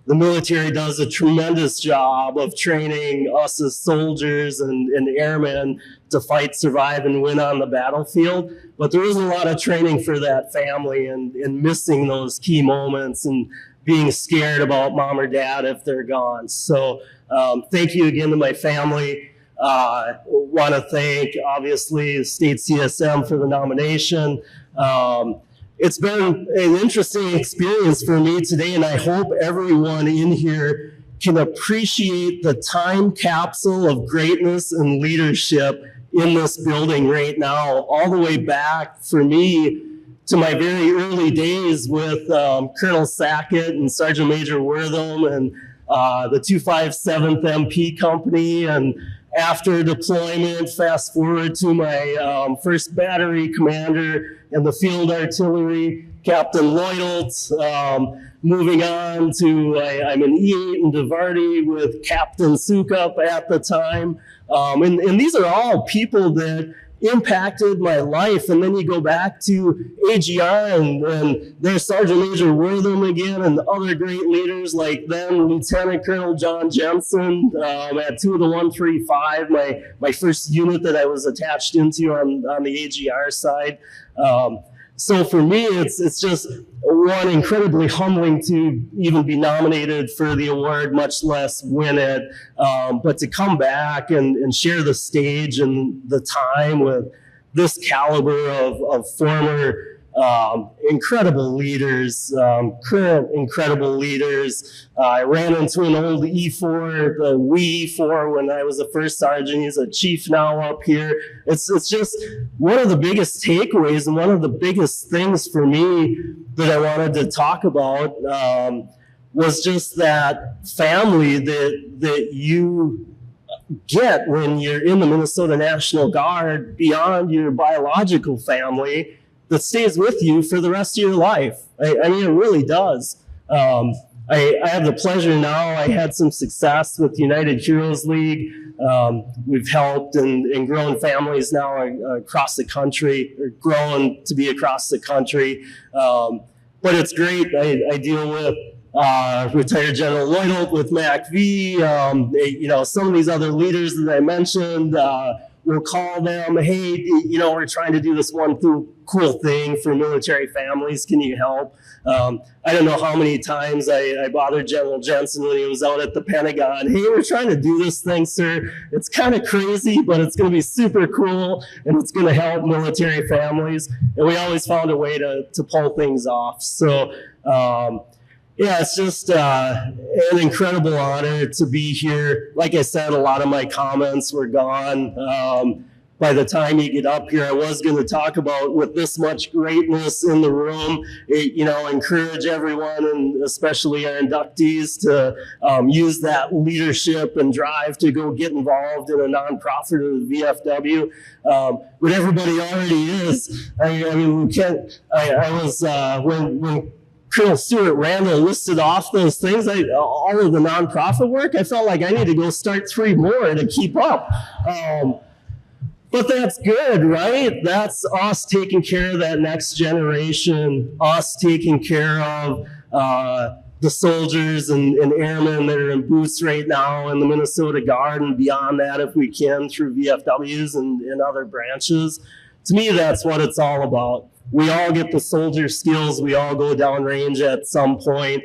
S11: The military does a tremendous job of training us as soldiers and airmen to fight, survive, and win on the battlefield. But there is a lot of training for that family, and missing those key moments and being scared about mom or dad if they're gone. So thank you again to my family. Want to thank, obviously, the state CSM for the nomination. It's been an interesting experience for me today, and I hope everyone in here can appreciate the time capsule of greatness and leadership in this building right now, all the way back for me to my very early days with Colonel Sackett and Sergeant Major Wortham and the 257th MP Company, and after deployment, fast forward to my first battery commander in the field artillery, Captain Lloydelt, moving on to, I'm an E8 in Devarty with Captain Soukup at the time. And these are all people that impacted my life. And then you go back to AGR, and there's Sergeant Major Wortham again, and other great leaders like them, Lieutenant Colonel John Jensen at 2 of the 135, my first unit that I was attached into on the AGR side. So for me, it's just one, incredibly humbling to even be nominated for the award, much less win it. But to come back and share the stage and the time with this caliber of former incredible leaders, current incredible leaders. I ran into an old E4, the wee E4, when I was a first sergeant. He's a chief now up here. It's just one of the biggest takeaways, and one of the biggest things for me that I wanted to talk about was just that family that you get when you're in the Minnesota National Guard, beyond your biological family, that stays with you for the rest of your life. I mean, it really does. I have the pleasure now. I had some success with the United Heroes League. We've helped and grown families now across the country, or grown to be across the country. But it's great. I deal with retired General Lloydelt with MACV. Some of these other leaders that I mentioned. We'll call them, hey, we're trying to do this one cool thing for military families. Can you help? I don't know how many times I bothered General Jensen when he was out at the Pentagon. Hey, we're trying to do this thing, sir. It's kind of crazy, but it's going to be super cool, and it's going to help military families. And we always found a way to pull things off. So, yeah, it's just an incredible honor to be here. Like I said, a lot of my comments were gone.
S12: by the time you get up here. I was going to talk about, with this much greatness in the room, encourage everyone, and especially our inductees, to use that leadership and drive to go get involved in a nonprofit of the VFW. But everybody already is. When Colonel Steward-Randle listed off those things, all of the nonprofit work, I felt like I need to go start 3 more to keep up. But that's good, right? That's us taking care of that next generation, us taking care of the soldiers and airmen that are in booths right now in the Minnesota Guard, and beyond that if we can through VFWs and other branches. To me, that's what it's all about. We all get the soldier skills. We all go downrange at some point.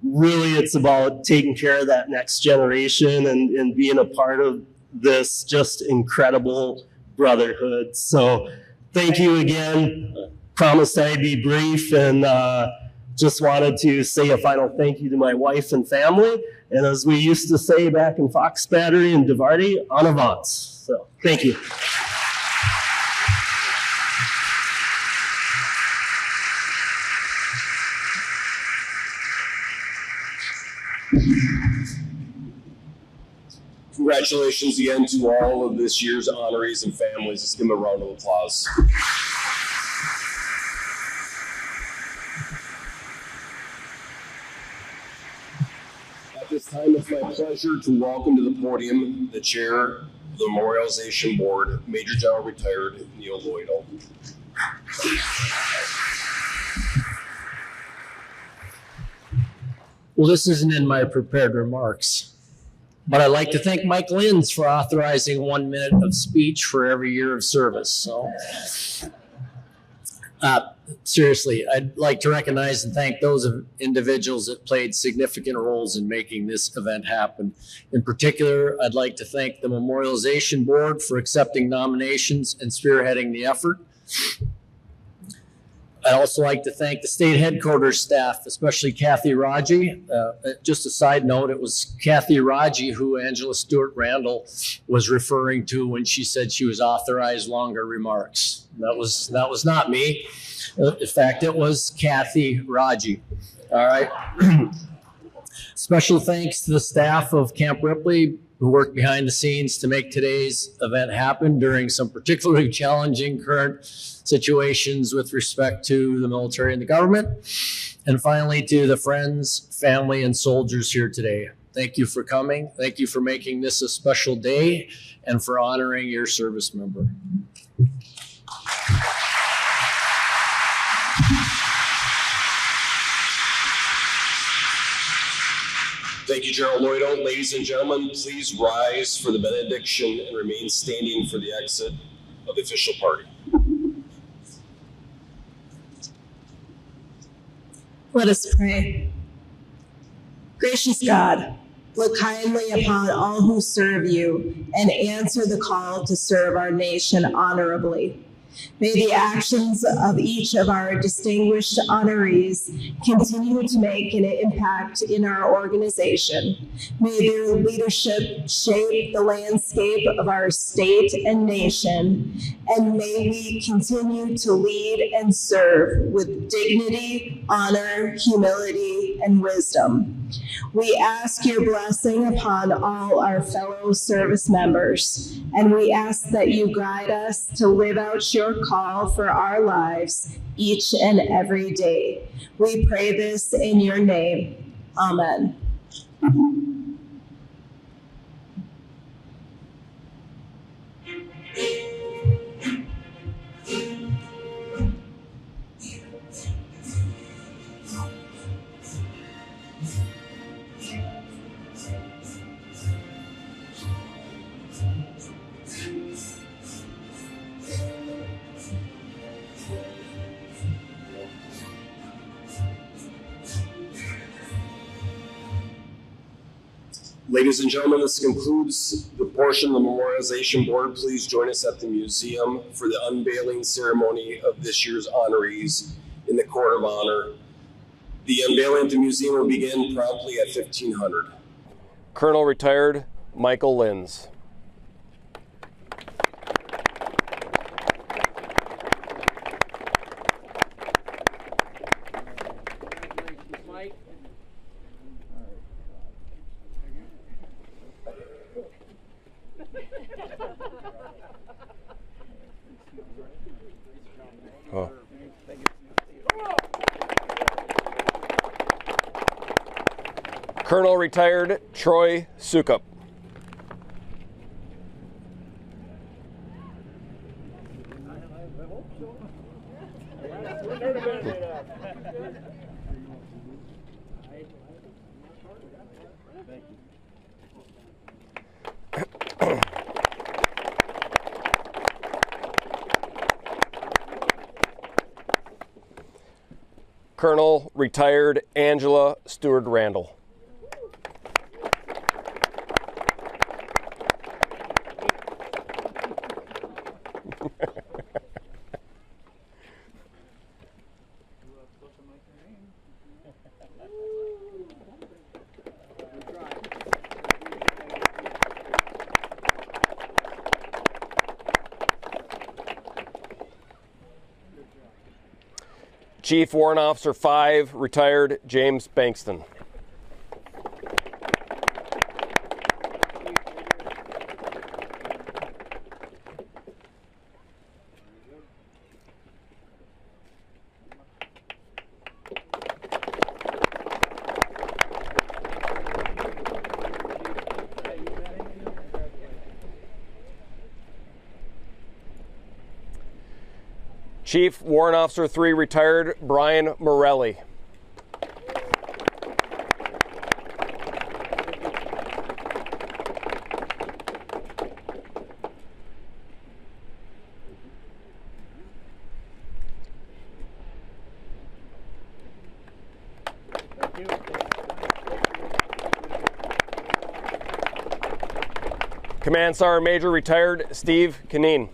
S12: Really, it's about taking care of that next generation and being a part of this just incredible brotherhood. So thank you again. Promised I'd be brief, and just wanted to say a final thank you to my wife and family. And as we used to say back in Fox Battery and Devarty, en avant. So thank you.
S1: Congratulations again to all of this year's honorees and families. Let's give them a round of applause. At this time, it's my pleasure to welcome to the podium the chair of the Memorialization Board, Major General Retired Neil Lloydell.
S13: Well, this isn't in my prepared remarks, but I'd like to thank Mike Linz for authorizing 1 minute of speech for every year of service. So, seriously, I'd like to recognize and thank those individuals that played significant roles in making this event happen. In particular, I'd like to thank the Memorialization Board for accepting nominations and spearheading the effort. I'd also like to thank the state headquarters staff, especially Kathy Raji. Just a side note, it was Kathy Raji who Angela Stewart-Randle was referring to when she said she was authorized longer remarks. That was not me. In fact, it was Kathy Raji. All right. Special thanks to the staff of Camp Ripley who worked behind the scenes to make today's event happen during some particularly challenging current situations with respect to the military and the government. And finally, to the friends, family, and soldiers here today. Thank you for coming. Thank you for making this a special day and for honoring your service member.
S1: Thank you, General Lloydell. Ladies and gentlemen, please rise for the benediction and remain standing for the exit of the official party.
S2: Let us pray. Gracious God, look kindly upon all who serve you and answer the call to serve our nation honorably. May the actions of each of our distinguished honorees continue to make an impact in our organization. May their leadership shape the landscape of our state and nation, and may we continue to lead and serve with dignity, honor, humility, and wisdom. We ask your blessing upon all our fellow service members, and we ask that you guide us to live out your call for our lives each and every day. We pray this in your name. Amen.
S1: Ladies and gentlemen, this concludes the portion of the Memorialization Board. Please join us at the museum for the unveiling ceremony of this year's honorees in the Court of Honor. The unveiling at the museum will begin promptly at 1500.
S9: Colonel Retired Michael Linz.
S14: retired Troy Soukup. Colonel retired Angela Steward-Randle. Chief Warrant Officer 5, retired James Bankston. Chief Warrant Officer 3, retired Brian Morelli. Command Sergeant Major, retired Steve Cunnien.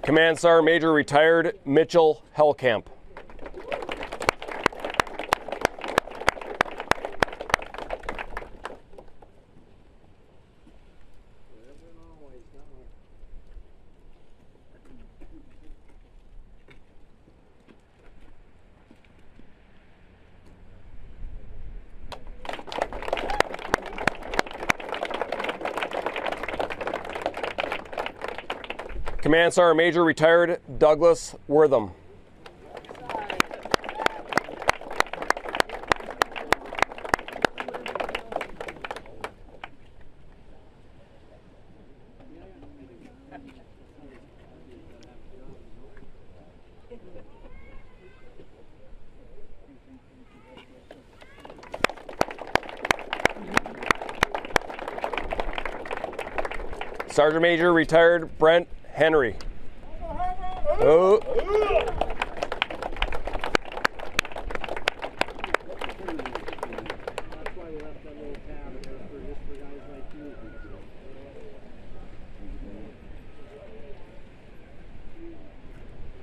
S14: Command Sergeant Major, retired Mitchell Hellkamp. Command Sergeant Major, retired Douglas Wortham. Sergeant Major, retired Brent Henry. Oh.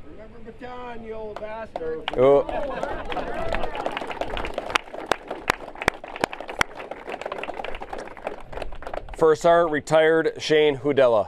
S15: Remember baton, you old bastard.
S14: Oh. First Sergeant, retired Shane Hudella.